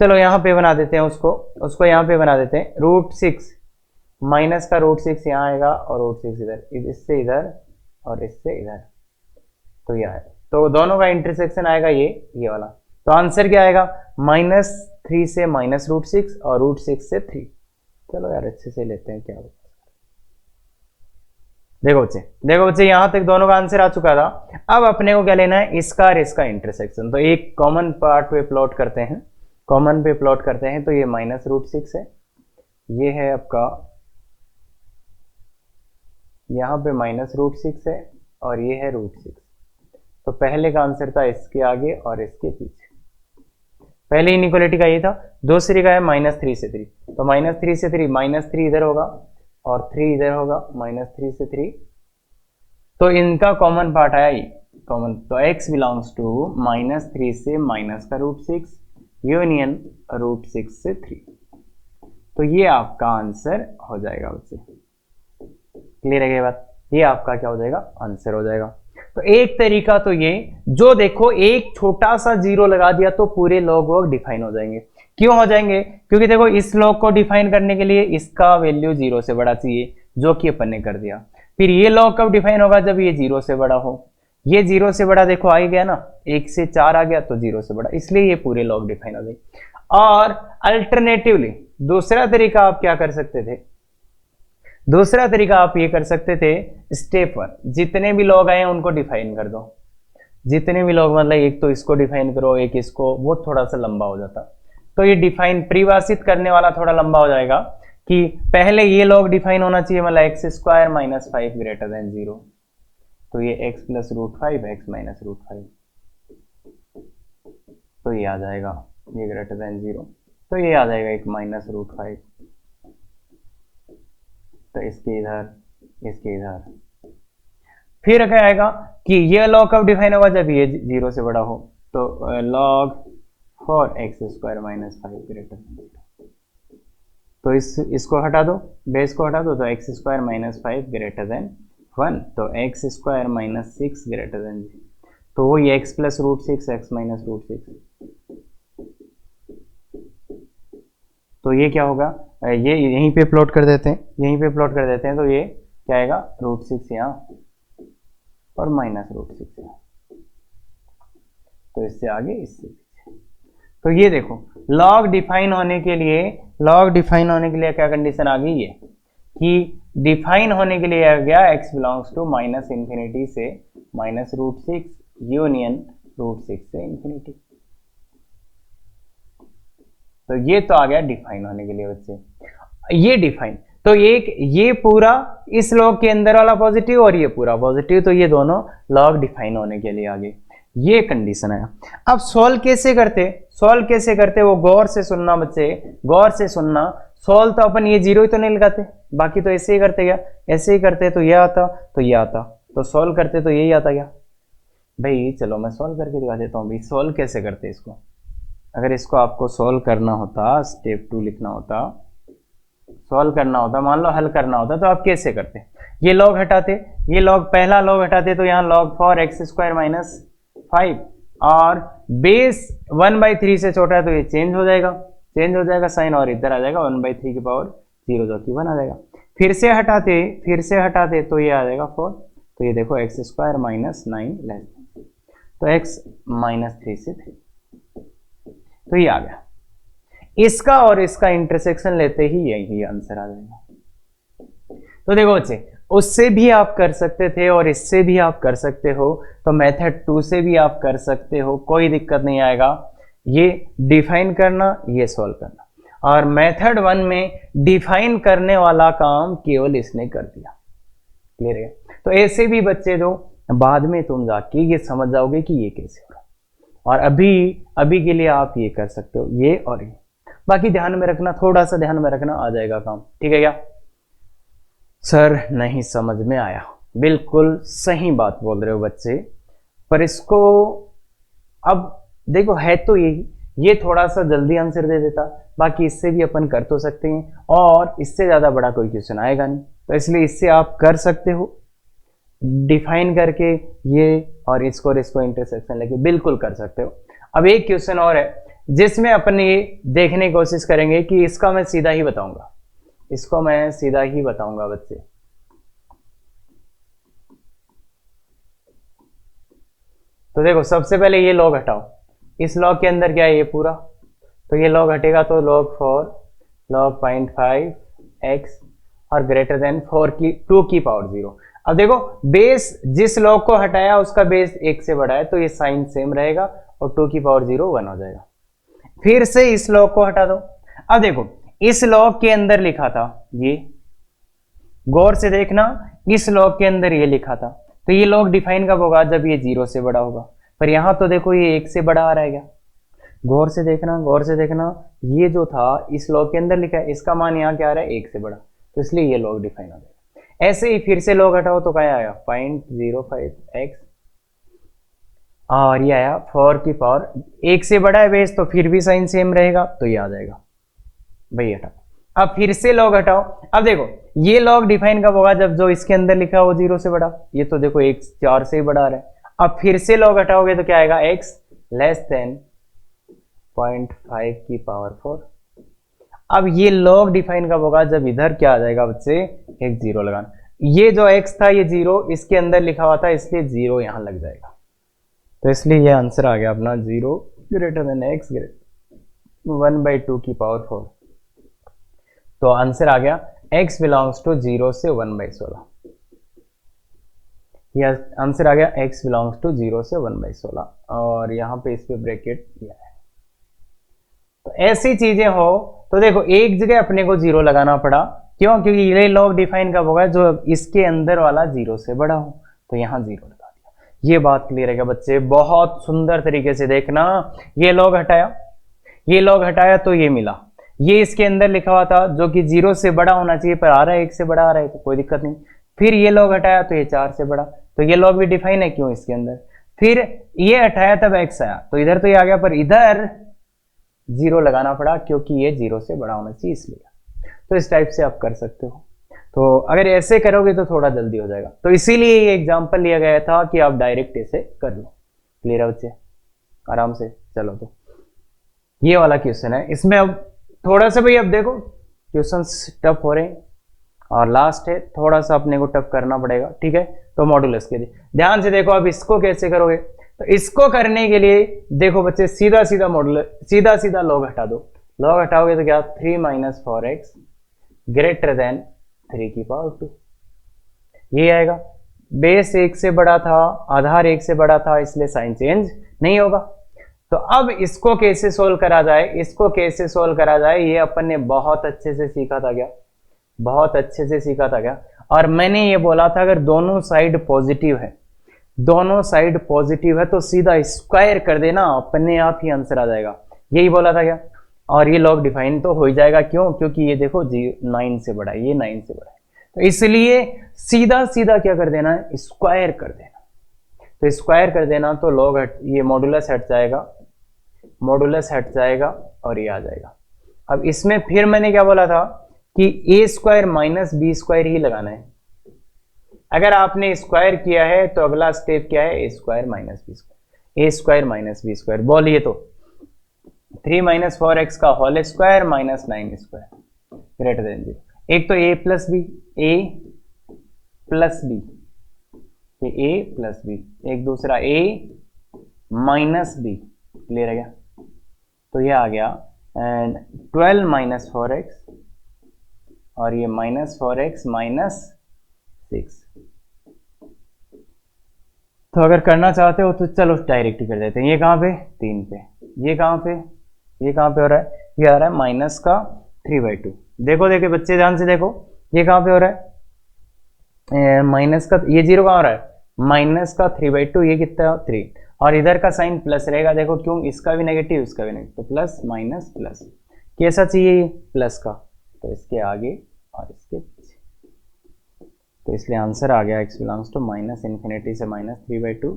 चलो यहां पे बना देते हैं, उसको यहां पे बना देते हैं। रूट 6 माइनस का रूट 6 यहां आएगा और रूट 6 इधर, इससे इधर और इससे इधर, तो ये आएगा। तो दोनों का इंटरसेक्शन आएगा ये वाला। तो आंसर क्या आएगा, माइनस 3 से माइनस रूट 6 और रूट 6 से 3। चलो यार अच्छे से लेते हैं क्या होगा। देखो बच्चे यहां तक दोनों का आंसर आ चुका था। अब अपने को क्या लेना है, इसका और इसका इंटरसेक्शन। तो एक कॉमन पार्ट पे प्लॉट करते हैं, कॉमन पे प्लॉट करते हैं। तो ये माइनस रूट 6 है, ये है आपका, यहां पे माइनस रूट 6 है और ये है रूट 6। तो पहले का आंसर था इसके आगे और इसके पीछे, पहले इनइक्वालिटी का ये था। दूसरी का है माइनस 3 से 3, तो माइनस 3 से 3, माइनस 3 इधर होगा और 3 इधर होगा, माइनस 3 से 3। तो इनका कॉमन पार्ट आया ये कॉमन, तो x बिलोंग्स टू माइनस 3 से माइनस का रूट 6 यूनियन रूट 6 से 3। तो ये आपका आंसर हो जाएगा बच्चे, क्लियर है ये बात, ये आपका क्या हो जाएगा, आंसर हो जाएगा। तो एक तरीका तो ये, जो देखो एक छोटा सा जीरो लगा दिया तो पूरे लॉग वर्क डिफाइन हो जाएंगे। क्यों हो जाएंगे, क्योंकि देखो इस लॉग को डिफाइन करने के लिए इसका वैल्यू 0 से बड़ा चाहिए, जो कि अपन ने कर दिया। फिर ये लॉग कब डिफाइन होगा, जब ये 0 से बड़ा हो। ये 0 से बड़ा देखो आ ही गया ना, 1 से 4 आ गया तो 0 से बड़ा, इसलिए ये पूरे लॉग डिफाइन हो गए। और अल्टरनेटिवली दूसरा तरीका आप क्या कर सकते थे, दूसरा तरीका आप ये कर सकते थे, स्टेप 1 जितने भी लॉग आए उनको डिफाइन कर दो। जितने भी लॉग, मतलब एक तो इसको डिफाइन करो, एक इसको, वो थोड़ा सा लंबा हो जाता। तो ये डिफाइन परिभाषित करने वाला थोड़ा लंबा हो जाएगा कि पहले ये लॉग डिफाइन होना चाहिए, मतलब X square minus 5 greater than 0। तो ये x plus root 5 X minus root 5, तो ये आ जाएगा, ये ग्रेटर देन 0, तो ये आ जाएगा एक माइनस रूट 5। तो इसके इधर फिर क्या आएगा कि ये लॉग कब डिफाइन होगा, जब ये 0 से बड़ा हो। तो log for x square minus 5 greater than 0, तो इसको हटा दो, बेस को हटा दो, तो x square minus 5 greater than 1, तो x square minus 6 greater than 0, तो वो ये X plus root 6 X minus root 6। तो ये क्या होगा, ये यहीं पे प्लॉट कर देते हैं, यहीं पे प्लॉट कर देते हैं। तो ये क्या आएगा, रूट 6 यहाँ और माइनस रूट 6 यहाँ, तो इससे आगे इससे पीछे। तो ये देखो लॉग डिफाइन होने के लिए, लॉग डिफाइन होने के लिए क्या कंडीशन आ गई, ये कि डिफाइन होने के लिए आ गया x belongs to minus infinity से माइनस रूट 6 यूनियन √6 से इंफिनिटी। तो ये तो आ गया डिफाइन होने के लिए बच्चे, ये डिफाइन। तो एक ये पूरा इस लॉग के अंदर वाला पॉजिटिव और ये पूरा पॉजिटिव, तो ये दोनों लॉग डिफाइन होने के लिए आ गए। ये कंडीशन है। अब सॉल्व कैसे करते, सॉल्व कैसे करते वो गौर से सुनना बच्चे, गौर से सुनना। सॉल्व तो अपन ये जीरो ही तो नहीं लगाते, बाकी तो ऐसे ही करते क्या, ऐसे ही करते तो ये आता तो ये आता, तो सॉल्व करते तो यही आता क्या भाई। चलो मैं सॉल्व करके दिखा देता हूँ भाई, सॉल्व कैसे करते इसको। अगर इसको आपको सॉल्व करना होता, स्टेप 2 लिखना होता, सॉल्व करना होता, मान लो हल करना होता, तो आप कैसे करते, ये लॉग हटाते, ये लॉग पहला लॉग हटाते तो यहाँ log 4x² - 5 और बेस 1/3 से छोटा है तो ये चेंज हो जाएगा, चेंज हो जाएगा साइन और इधर आ जाएगा 1/3 की पावर 0 जो कि 1 आ जाएगा। फिर से हटाते तो ये आ जाएगा 4, तो ये देखो x² - 9 तो x - 3 से 3, तो ये आ गया। इसका और इसका इंटरसेक्शन लेते ही यही आंसर आ जाएगा। तो देखो बच्चे, उससे भी आप कर सकते थे और इससे भी आप कर सकते हो, तो मेथड 2 से भी आप कर सकते हो, कोई दिक्कत नहीं आएगा। ये डिफाइन करना, ये सॉल्व करना, और मेथड 1 में डिफाइन करने वाला काम केवल इसने कर दिया। क्लियर है। तो ऐसे भी बच्चे जो बाद में तुम जाके ये समझ जाओगे कि ये कैसे हो रहा, और अभी के लिए आप ये कर सकते हो, ये और ये। बाकी ध्यान में रखना, थोड़ा सा ध्यान में रखना, आ जाएगा काम। ठीक है क्या सर, नहीं समझ में आया? बिल्कुल सही बात बोल रहे हो बच्चे, पर इसको अब देखो है तो यही, ये थोड़ा सा जल्दी आंसर दे देता, बाकी इससे भी अपन कर तो सकते हैं, और इससे ज्यादा बड़ा कोई क्वेश्चन आएगा नहीं, तो इसलिए इससे आप कर सकते हो डिफाइन करके ये, और इसको इंटरसेक्शन लेके बिल्कुल कर सकते हो। अब एक क्वेश्चन और है जिसमें अपन ये देखने की कोशिश करेंगे कि इसका मैं सीधा ही बताऊंगा, इसको मैं सीधा ही बताऊंगा बच्चे। तो देखो सबसे पहले ये लॉग हटाओ, इस लॉग के अंदर क्या है ये पूरा, तो ये लॉग हटेगा तो log 4 log 0.5x और ग्रेटर देन 2 की पावर 0। अब देखो बेस जिस लॉग को हटाया उसका बेस 1 से बड़ा है, तो ये साइन सेम रहेगा और 2 की पावर 0 1 हो जाएगा। फिर से इस लॉग को हटा दो। अब देखो इस लॉग के अंदर लिखा था ये, गौर से देखना, इस लॉग के अंदर ये लिखा था, तो ये लॉग डिफाइन कब होगा, जब ये 0 से बड़ा होगा। पर यहां तो देखो ये 1 से बड़ा आ रहा है क्या, गौर से देखना, गौर से देखना, ये जो था इस लॉग के अंदर लिखा है, इसका मान यहाँ क्या आ रहा है 1 से बड़ा, तो इसलिए ये लॉग डिफाइन हो जाएगा। ऐसे ही फिर से लॉग हटाओ तो क्या आया 0.05x और ये आया 4 की पावर 1 से बड़ा है बेस, तो फिर भी साइन सेम रहेगा, तो ये आ जाएगा भाई हटाओ। अब फिर से लॉग हटाओ। अब देखो ये लॉग डिफाइन कब होगा, जब जो इसके अंदर लिखा हो 0 से बड़ा, ये तो देखो 1 4 से ही बड़ा आ रहा है। अब फिर से लॉग हटाओगे तो क्या आएगा x लेस देन 0.5 की पावर 4। अब ये लॉग डिफाइन कब होगा, जब इधर क्या आ जाएगा बच्चे, एक 0 लगाना, ये जो x था ये 0 इसके अंदर लिखा हुआ था, इसलिए 0 यहां लग जाएगा, तो इसलिए ये आंसर आ गया अपना 0 ग्रेटर देन x 1/2 की पावर 4। तो आंसर आ गया x बिलोंग्स टू 0 से 1/16। यह आंसर आ गया x बिलोंग्स टू 0 से 1/16, और यहां पे इस पे ब्रैकेट किया है। तो ऐसी चीजें हो तो देखो एक जगह अपने को 0 लगाना पड़ा, क्यों, क्योंकि ये लॉग डिफाइन कब होगा, जो इसके अंदर वाला 0 से बड़ा हो, तो यहां 0 लगा दिया। ये बात क्लियर है क्या बच्चे? बहुत सुंदर तरीके से देखना, ये लॉग हटाया, ये लॉग हटाया तो ये मिला, ये इसके अंदर लिखा हुआ था जो कि 0 से बड़ा होना चाहिए, पर आ रहा है 1 से बड़ा आ रहा है, तो कोई दिक्कत नहीं। फिर ये लॉग हटाया तो ये 4 से बड़ा, तो ये लॉग भी डिफाइन है क्यों इसके अंदर। फिर ये हटाया तब x आया, तो इधर तो ये आ गया, पर इधर 0 लगाना पड़ा क्योंकि ये 0 से बड़ा होना चाहिए इसलिए। तो इस टाइप से आप कर सकते हो। तो अगर ऐसे करोगे तो थोड़ा जल्दी हो जाएगा, तो इसीलिए ये एग्जाम्पल लिया गया था कि आप डायरेक्ट ऐसे कर लो। क्लियर है बच्चे? आराम से चलो। तो ये वाला क्वेश्चन है, इसमें अब थोड़ा सा भाई अब देखो क्वेश्चन टफ हो रहे हैं, और लास्ट है थोड़ा सा अपने को टफ करना पड़ेगा। ठीक है, तो मॉड्यूलस के लिए ध्यान से देखो। अब इसको कैसे करोगे, तो इसको करने के लिए देखो बच्चे सीधा सीधा मॉड्यूलस, सीधा सीधा लॉग हटा दो। लॉग हटाओगे तो क्या 3 - 4x ग्रेटर देन 3 की पावर 2, ये आएगा। बेस 1 से बड़ा था, आधार 1 से बड़ा था, इसलिए साइन चेंज नहीं होगा। तो अब इसको कैसे सोल्व करा जाए, इसको कैसे सोल्व करा जाए, ये अपन ने बहुत अच्छे से सीखा था क्या, बहुत अच्छे से सीखा था क्या। और मैंने ये बोला था अगर दोनों साइड पॉजिटिव है, दोनों साइड पॉजिटिव है तो सीधा स्क्वायर कर देना, अपने आप ही आंसर आ जाएगा, यही बोला था क्या। और ये लॉग डिफाइन तो हो ही जाएगा, क्यों, क्योंकि ये देखो 9 से बड़ा है, ये 9 से बड़ा है, तो इसलिए सीधा सीधा क्या कर देना है, स्क्वायर कर देना। तो स्क्वायर कर देना तो लॉग हट, ये मॉडुलस हट जाएगा, मॉडुलस हट जाएगा और ये आ जाएगा। अब इसमें फिर मैंने क्या बोला था कि ए स्क्वायर माइनस बी स्क्वायर ही लगाना है। अगर आपने स्क्वायर किया है तो अगला स्टेप क्या है, A square minus B square, A square minus B square. बोलिए तो 3 माइनस 4x का whole square minus 9 square greater than 0। एक तो A plus B, A plus B, ये ए प्लस बी, एक दूसरा ए माइनस बी, क्लियर है क्या। तो ये आ गया एंड 12 माइनस 4x और ये माइनस 4x माइनस 6। तो अगर करना चाहते हो तो चलो डायरेक्ट ही कर देते हैं। ये कहाँ पे, 3 पे, ये कहाँ पे, ये कहाँ पे हो रहा है, ये आ रहा है माइनस का 3/2। देखो देखो बच्चे ध्यान से देखो, ये कहाँ पे हो रहा है, माइनस का, ये 0 कहाँ हो रहा है, माइनस का 3/2, ये कितना है 3, और इधर का साइन प्लस रहेगा, देखो क्यों, इसका भी नेगेटिव इसका भी नेगेटिव, तो प्लस माइनस प्लस, कैसा चाहिए प्लस का, तो इसके आगे और इसके पीछे। तो इसलिए आंसर आ गया x belongs to minus infinity से माइनस 3/2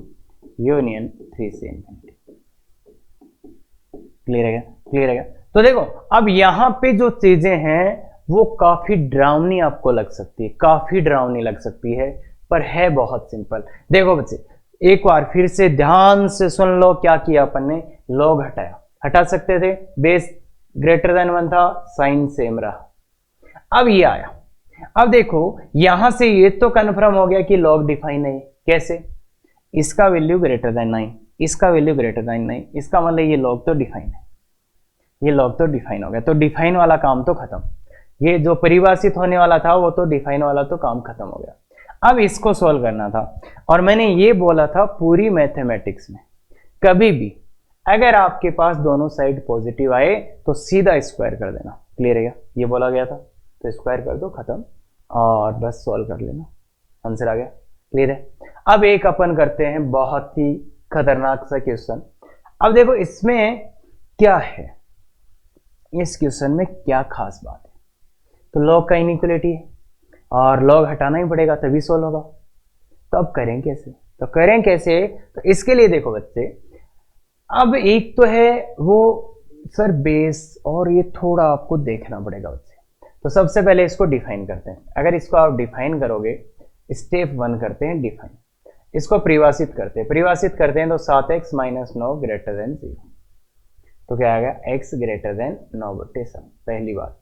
यूनियन 3 से इन्फिनिटी। क्लियर है क्या, क्लियर है क्या। तो देखो अब यहां पे जो चीजें हैं वो काफी डरावनी आपको लग सकती है, काफी डरावनी लग सकती है, पर है बहुत सिंपल। देखो बच्चे एक बार फिर से ध्यान से सुन लो, क्या किया अपन ने, लॉग हटाया, हटा सकते थे, बेस ग्रेटर देन 1 था, साइन सेम रहा, अब ये आया। अब देखो यहां से ये तो कंफर्म हो गया कि लॉग डिफाइन है, कैसे, इसका वैल्यू ग्रेटर देन 9, इसका वैल्यू ग्रेटर देन 9, इसका मतलब ये लॉग तो डिफाइन है, ये लॉग तो डिफाइन हो गया, तो डिफाइन वाला काम तो खत्म, ये जो परिभाषित होने वाला था वो तो डिफाइन वाला तो काम खत्म हो गया। अब इसको सॉल्व करना था, और मैंने ये बोला था पूरी मैथमेटिक्स में कभी भी अगर आपके पास दोनों साइड पॉजिटिव आए तो सीधा स्क्वायर कर देना, क्लियर है क्या, ये बोला गया था, तो स्क्वायर कर दो, खत्म, और बस सॉल्व कर लेना, आंसर आ गया, क्लियर है। अब एक अपन करते हैं बहुत ही खतरनाक सा क्वेश्चन। अब देखो इसमें क्या है, इस क्वेश्चन में क्या खास बात है, तो लॉग का इनइक्वालिटी है और लॉग हटाना ही पड़ेगा तभी सॉल्व होगा। तो अब करें कैसे, तो करें कैसे, तो इसके लिए देखो बच्चे, अब एक तो है वो सर बेस, और ये थोड़ा आपको देखना पड़ेगा बच्चे। तो सबसे पहले इसको डिफाइन करते हैं, अगर इसको आप डिफाइन करोगे, स्टेप 1 करते हैं डिफाइन, इसको परिभाषित करते हैं, परिभाषित करते हैं तो 7x माइनस 9 ग्रेटर देन 0, तो क्या आएगा x ग्रेटर देन 9/7, पहली बात।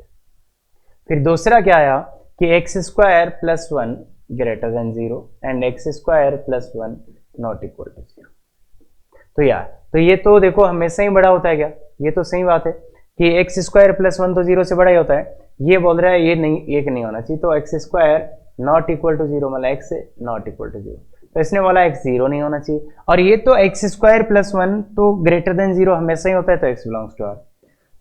फिर दूसरा क्या आया कि x square plus 1 greater than 0 and x square plus 1 not equal to 0। तो यार तो ये तो देखो हमेशा ही बड़ा होता है क्या, ये तो सही बात है कि x स्क्वायर प्लस 1 तो 0 से बड़ा ही होता है, ये बोल रहा है ये नहीं, एक नहीं होना चाहिए, तो x square not equal to 0 मतलब x नॉट इक्वल टू 0, तो इसने बोला x 0 नहीं होना चाहिए, और ये तो x स्क्वायर प्लस 1 तो ग्रेटर देन 0 हमेशा ही होता है, तो x बिलोंग्स टू r।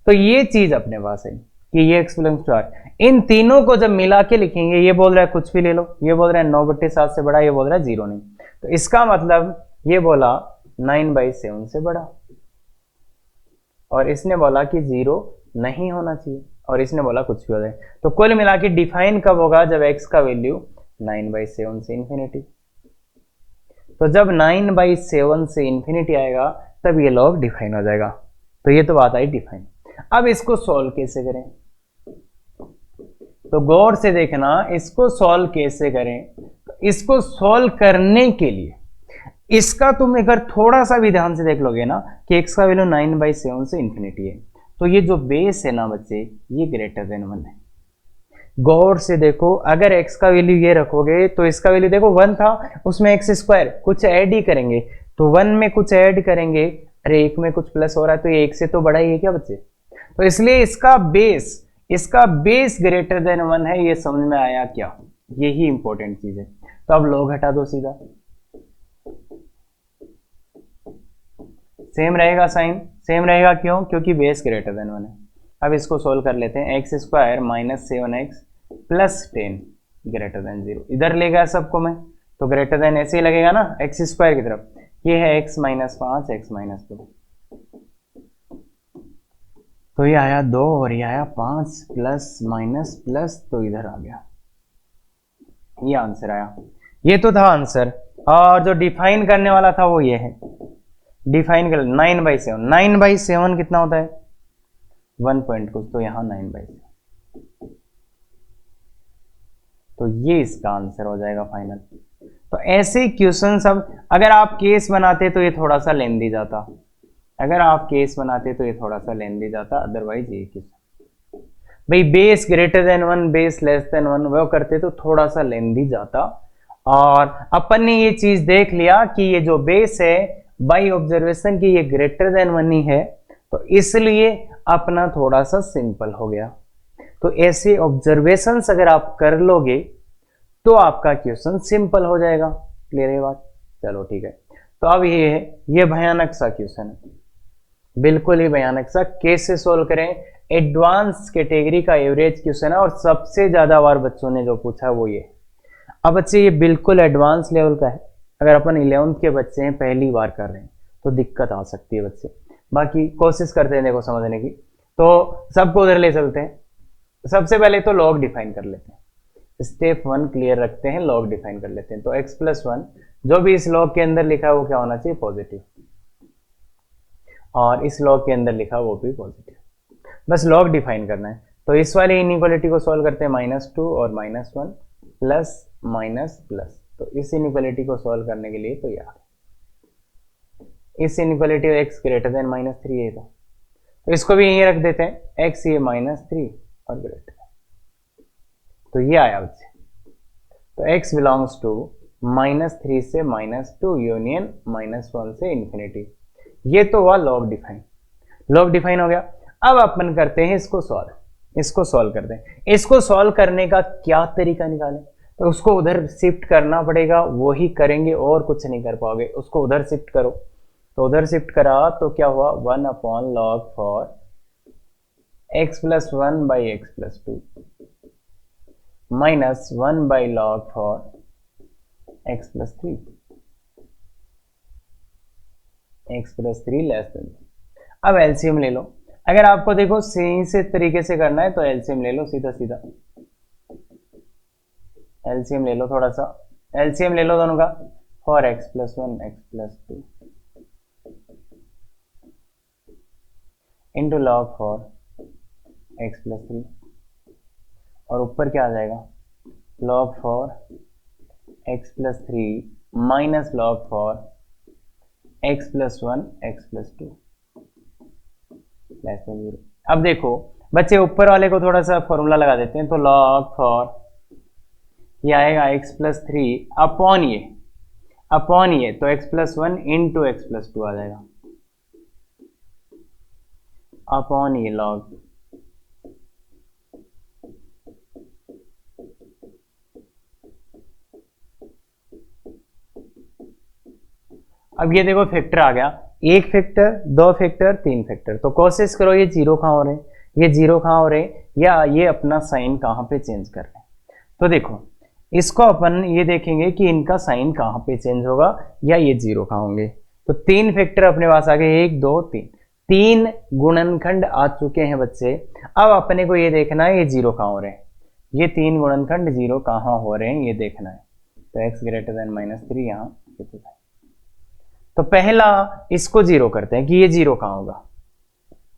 तो ये चीज अपने पास है कि ये x बिलोंग्स टू r। इन तीनों को जब मिला के लिखेंगे, ये बोल रहा है कुछ भी ले लो, ये बोल रहा है 9/7 से बड़ा, ये बोल रहा है 0 नहीं, तो इसका मतलब ये बोला 9/7 से बड़ा, और इसने बोला कि 0 नहीं होना चाहिए, और इसने बोला कुछ भी हो जाए। तो कुल मिला के डिफाइन कब होगा, जब x का वैल्यू 9/7 से इंफिनिटी, तो जब 9/7 से इंफिनिटी आएगा तब ये लॉग डिफाइन हो जाएगा। तो ये तो बात आई डिफाइन। अब इसको सॉल्व कैसे करें, तो गौर से देखना, इसको सॉल्व कैसे करें। तो इसको सॉल्व करने के लिए इसका तुम अगर थोड़ा सा भी ध्यान से देख लोगे ना कि x का वैल्यू 9/7 से इंफिनिटी है, तो ये जो बेस है ना बच्चे, ये ग्रेटर देन 1 है। गौर से देखो, अगर x का वैल्यू ये रखोगे तो इसका वैल्यू देखो 1 था, उसमें x स्क्वायर कुछ ऐड ही करेंगे, तो 1 में कुछ ऐड करेंगे, अरे 1 में कुछ प्लस हो रहा है, तो ये 1 से तो बड़ा ही है क्या बच्चे। तो इसलिए इसका बेस ग्रेटर देन 1 है, ये समझ में आया क्या, यही इंपॉर्टेंट चीज है। तो अब लॉग हटा दो सीधा, सेम रहेगा साइन, सेम रहेगा क्यों? क्योंकि बेस ग्रेटर देन 1 है। अब इसको सोल्व कर लेते हैं। X square minus 7x plus 10 greater than 0, इधर ले गया सबको मैं, तो ग्रेटर देन ऐसे ही लगेगा ना एक्स स्क्वायर की तरफ। ये है x माइनस 5 x माइनस 2, तो ये आया 2 और ये आया 5 प्लस माइनस प्लस, तो इधर आ गया, ये आंसर आया। ये तो था आंसर, और जो डिफाइन करने वाला था वो ये है, डिफाइन कर 9/7। 9/7 कितना होता है? 1 पॉइंट कुछ, तो यहाँ 9/7, तो ये इसका आंसर हो जाएगा फाइनल। तो ऐसे क्वेश्चन सब अगर आप केस बनाते तो ये थोड़ा सा लेंदी जाता, अगर आप केस बनाते तो ये थोड़ा सा लेंदी जाता, अदरवाइज ये क्वेश्चन भाई base greater than 1 base less than 1 वो करते तो थोड़ा सा लेंदी जाता। और अपन ने ये चीज देख लिया कि ये जो बेस है बाय ऑब्जर्वेशन की ये ग्रेटर देन 1 ही है, तो इसलिए अपना थोड़ा सा सिंपल हो गया। तो ऐसे ऑब्जर्वेशंस अगर आप कर लोगे तो आपका क्वेश्चन सिंपल हो जाएगा। क्लियर है बात? चलो ठीक है। तो अब ये है, ये भयानक सा क्वेश्चन है, बिल्कुल ही भयानक सा। कैसे सोल्व करें? एडवांस कैटेगरी का एवरेज क्वेश्चन है और सबसे ज्यादा बार बच्चों ने जो पूछा वो ये। अब बच्चे ये बिल्कुल एडवांस लेवल का है, अगर अपन 11th के बच्चे हैं पहली बार कर रहे हैं तो दिक्कत आ सकती है बच्चे, बाकी कोशिश करते हैं देखो समझने की। तो सबको उधर ले चलते हैं। सबसे पहले तो लॉग डिफाइन कर लेते हैं, स्टेप 1 क्लियर रखते हैं, लॉग डिफाइन कर लेते हैं। तो x + 1 जो भी इस लॉग के अंदर लिखा है वो क्या होना चाहिए? पॉजिटिव, और इस लॉग के अंदर लिखा वो भी पॉजिटिव, बस लॉग डिफाइन करना है। तो इस वाले इनइक्वालिटी को सॉल्व करते हैं, -2 और -1 प्लस माइनस प्लस। तो इस इनइक्वालिटी को सॉल्व करने के लिए तो यार इस इनइक्वालिटी x ग्रेटर देन -3 है, तो इसको भी यहीं रख देते हैं, x ये -3 और ग्रेटर, तो ये आया बच्चे। तो x बिलोंग्स टू -3 से -2 यूनियन -1 से इंफिनिटी। ये तो हुआ लॉग डिफाइन, लॉग डिफाइन हो गया। अब अपन करते हैं इसको सॉल्व, इसको सॉल्व करते हैं। इसको सॉल्व करने का क्या तरीका निकालें? तो उसको उधर शिफ्ट करना पड़ेगा, वो ही करेंगे और कुछ नहीं कर पाओगे। उसको उधर शिफ्ट करो, तो उधर शिफ्ट करा तो क्या हुआ? 1/log for x + 1/x + 2 minus 1/log for x + 3, x + 3 less than. अब एलसीएम ले लो। अगर आपको देखो सही से तरीके से करना है तो एलसीएम ले लो, सीधा सीधा एलसीएम ले लो, थोड़ा सा एलसीएम ले लो दोनों का। For x + 1 x + 2 into log for x + 3, और ऊपर क्या आ जाएगा? Log for x + 3 minus log for x + 1 x + 2 less then 0। अब देखो बच्चे ऊपर वाले को थोड़ा सा फॉर्मूला लगा देते हैं। तो लॉग फॉर ये आएगा x + 3 अपॉन ये, तो x + 1 इंटू x + 2 आ जाएगा अपॉन ये लॉग। अब ये देखो फैक्टर आ गया, 1 फैक्टर 2 फैक्टर 3 फैक्टर। तो कोशिश करो ये जीरो कहाँ हो रहे हैं, ये जीरो कहाँ हो रहे हैं, या ये अपना साइन कहाँ पे चेंज कर रहे हैं। तो देखो इसको अपन ये देखेंगे कि इनका साइन कहाँ पे चेंज होगा या ये जीरो कहाँ होंगे। तो 3 फैक्टर अपने पास आ गए, 1 2 3, 3 गुणनखंड आ चुके हैं बच्चे। अब अपने को ये देखना है ये जीरो कहाँ हो रहे हैं, ये 3 गुणनखंड जीरो कहाँ हो रहे हैं ये देखना है। तो x ग्रेटर देन -3 यहाँ। तो पहला इसको जीरो करते हैं कि ये जीरो कहाँ होगा,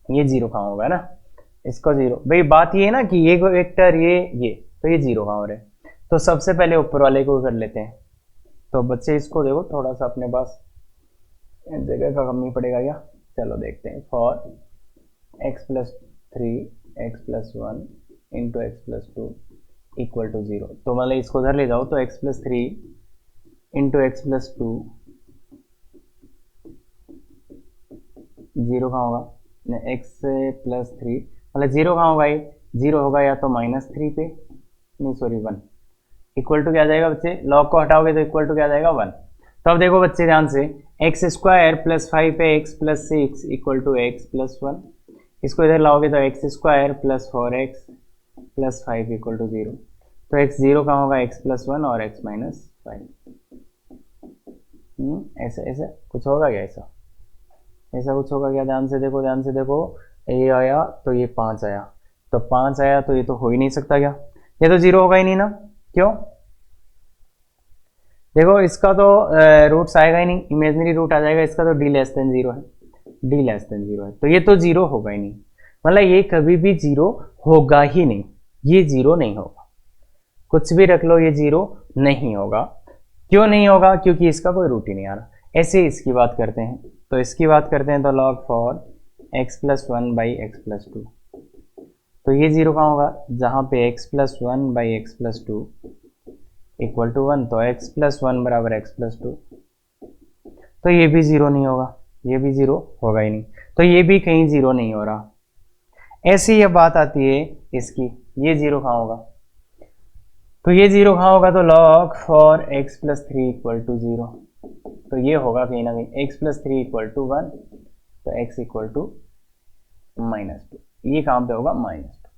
ये जीरो कहाँ होगा ना, इसको जीरो। भाई बात ये है ना कि ये वेक्टर ये तो ये जीरो कहाँ हो रहे हैं। तो सबसे पहले ऊपर वाले को कर लेते हैं। तो बच्चे इसको देखो थोड़ा सा अपने पास जगह का कमी पड़ेगा क्या, चलो देखते हैं। For x + 3 x + 1 into x + 2 equal to 0। तो मतलब इसको उधर ले जाओ, तो x + 3 इंटू x + 2 जीरो कहाँ होगा, x + 3 मतलब जीरो कहाँ होगा, ये जीरो होगा या तो -3 पे, नहीं सॉरी 1, इक्वल टू क्या आ जाएगा बच्चे, लॉग को हटाओगे तो इक्वल टू क्या आ जाएगा 1। तो अब देखो बच्चे ध्यान से, x square plus 5x plus 6 equal to x plus 1, इसको इधर लाओगे तो x square plus 4x plus 5 equal to 0। तो x 0 कहाँ होगा, x प्लस 1 और x माइनस 5। ऐसा ऐसा कुछ होगा क्या, ऐसा कुछ होगा क्या? ध्यान से देखो, ध्यान से देखो, ये आया तो ये 5 आया, तो 5 आया तो ये तो हो ही नहीं सकता क्या, ये तो 0 होगा ही नहीं ना। क्यों? देखो इसका तो रूट्स आएगा ही नहीं, इमेजिनरी रूट आ जाएगा इसका, तो d लेस देन 0 है, d लेस देन 0 है, तो ये तो 0 होगा ही नहीं, मतलब ये कभी भी 0 होगा ही नहीं, ये 0 नहीं होगा, कुछ भी रख लो ये 0 नहीं होगा। क्यों नहीं होगा? क्योंकि इसका कोई रूट ही नहीं आ रहा। ऐसे इसकी बात करते हैं, तो इसकी बात करते हैं तो log for x plus 1 by x plus 2, तो ये 0 कहाँ होगा, जहाँ पे x plus 1 by x plus 2 equal to 1, तो x प्लस 1 बराबर एक्स प्लस 2, तो ये भी 0 नहीं होगा, ये भी 0 होगा ही नहीं, तो ये भी कहीं 0 नहीं हो रहा। ऐसी ये बात आती है इसकी, ये 0 कहाँ होगा, तो ये 0 कहाँ होगा, तो log for x plus 3 equal to 0, तो ये होगा कहीं ना कहीं x प्लस 3 इक्वल टू 1, तो x इक्वल टू -2, ये कहाँ पे होगा, -2,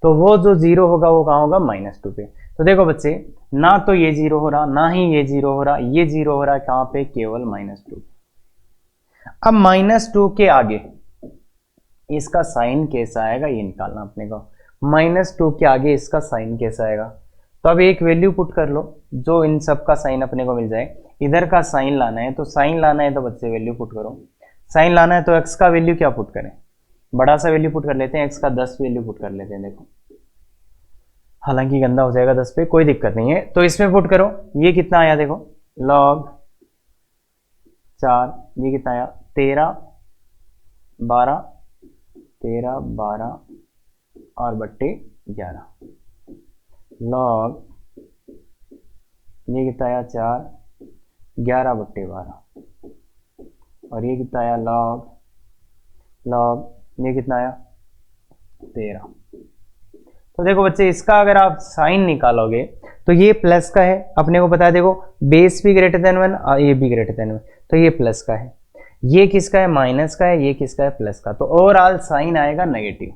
तो वो जो 0 होगा वो कहाँ होगा, -2 पे। तो देखो बच्चे, ना तो ये 0 हो रहा, ना ही ये 0 हो रहा, ये 0 हो रहा है कहाँ पे, केवल -2। अब -2 के आगे इसका साइन कैसा आएगा ये निकालना अपने को, -2 के आगे इसका साइन कैसा आएगा। तो अब एक वैल्यू पुट कर लो जो इन सब का साइन अपने को मिल जाए, इधर का साइन लाना है, तो साइन लाना है तो बच्चे वैल्यू पुट करो, साइन लाना है तो x का वैल्यू क्या पुट करें, बड़ा सा वैल्यू पुट कर लेते हैं, x का 10 वैल्यू पुट कर लेते हैं। देखो हालांकि गंदा हो जाएगा 10 पे, कोई दिक्कत नहीं है, तो इसमें पुट करो, ये कितना आया देखो, log 4, ये कितना आया 13 12 13 12 और बट्टे 11, log ये कितना आया 4 11 बट्टे 12, और ये कितना आया log ये कितना आया 13। तो देखो बच्चे, इसका अगर आप साइन निकालोगे तो ये प्लस का है, अपने को पता है, देखो बेस भी ग्रेटर देन 1 और ये भी ग्रेटर देन 1, तो ये प्लस का है, ये किसका है, माइनस का है, ये किसका है, प्लस का, तो ओवरऑल साइन आएगा नेगेटिव,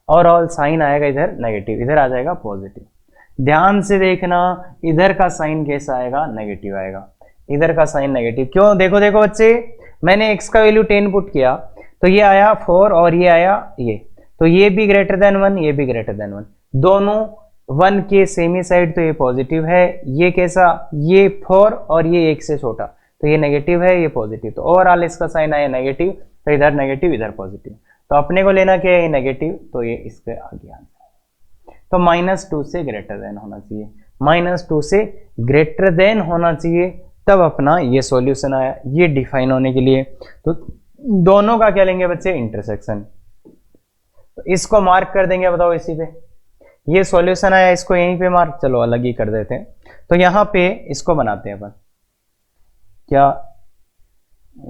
ओवरऑल साइन आएगा इधर नेगेटिव, इधर आ जाएगा पॉजिटिव। ध्यान से देखना, इधर का साइन कैसा आएगा, नेगेटिव आएगा, इधर का साइन नेगेटिव। क्यों? देखो देखो बच्चे, मैंने x का वैल्यू 10 पुट किया तो ये आया 4 और ये आया ये, तो ये भी ग्रेटर देन 1, ये भी ग्रेटर देन 1, दोनों 1 के सेमी साइड, तो ये पॉजिटिव है, ये कैसा, ये 4 और ये 1 से छोटा, तो ये नेगेटिव है, ये पॉजिटिव, तो ओवरऑल इसका साइन आया नेगेटिव, तो इधर नेगेटिव इधर पॉजिटिव, तो अपने को लेना क्या है, नेगेटिव, तो ये इसके आगे आंसर। तो -2 से ग्रेटर देन होना चाहिए, -2 से ग्रेटर देन होना चाहिए, तब अपना ये सॉल्यूशन आया। ये डिफाइन होने के लिए तो दोनों का क्या लेंगे बच्चे, इंटरसेक्शन, तो इसको मार्क कर देंगे, बताओ इसी पे, ये सॉल्यूशन आया, इसको यहीं पे मार्क, चलो अलग ही कर देते हैं, तो यहां पे इसको बनाते हैं अपन, क्या,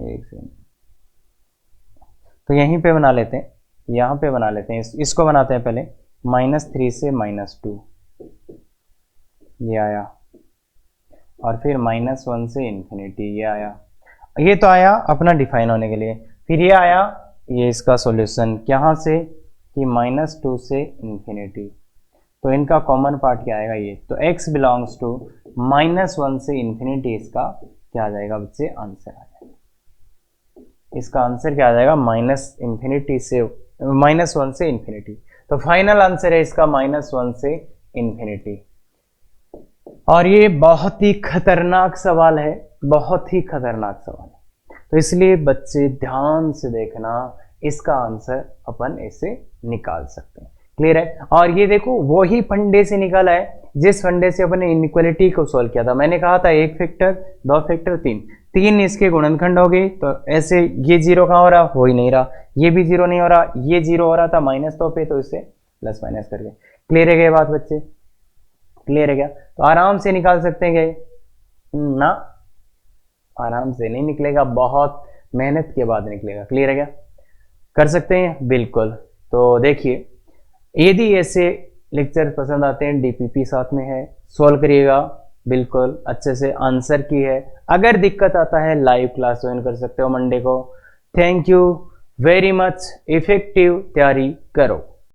एक सेकंड, तो यहीं पे बना लेते हैं, यहां पे बना लेते हैं, इसको बनाते हैं पहले, -3 से -2 ये आया, और फिर -1 से इन्फिनिटी ये आया, ये तो आया अपना डिफाइन होने के लिए। फिर ये आया, ये इसका सॉल्यूशन कहाँ से, कि -2 से इन्फिनिटी, तो इनका कॉमन पार्ट क्या आएगा, ये, तो x बिलोंग्स टू -1 से इन्फिनिटी, इसका क्या आ जाएगा बच्चे, आंसर आ जाएगा, इसका आंसर क्या आ जाएगा, -1 से इन्फिनिटी, तो फाइनल आंसर है इसका -1 से इन्फिनिटी। और ये बहुत ही खतरनाक सवाल है, बहुत ही खतरनाक सवाल है, तो इसलिए बच्चे ध्यान से देखना, इसका आंसर अपन ऐसे निकाल सकते हैं। क्लियर है? और ये देखो वही फंडे से निकाला है जिस फंडे से अपन ने इनइक्वालिटी को सॉल्व किया था। मैंने कहा था 1 फैक्टर 2 फैक्टर 3 इसके गुणनखंड हो गए, तो ऐसे ये 0 कहाँ हो रहा, हो ही नहीं रहा, ये भी 0 नहीं हो रहा, ये 0 हो रहा था -2 पे, तो इसे प्लस माइनस करके। क्लियर है क्या बात बच्चे? क्लियर है क्या? तो आराम से निकाल सकते हैं क्या ना, आराम से नहीं निकलेगा, बहुत मेहनत के बाद निकलेगा। क्लियर है क्या? कर सकते हैं बिल्कुल। तो देखिए, यदि ऐसे लेक्चर पसंद आते हैं, डीपीपी साथ में है, सॉल्व करिएगा, बिल्कुल अच्छे से आंसर की है। अगर दिक्कत आता है लाइव क्लास ज्वाइन कर सकते हो मंडे को। Thank you very much. Effective तैयारी करो।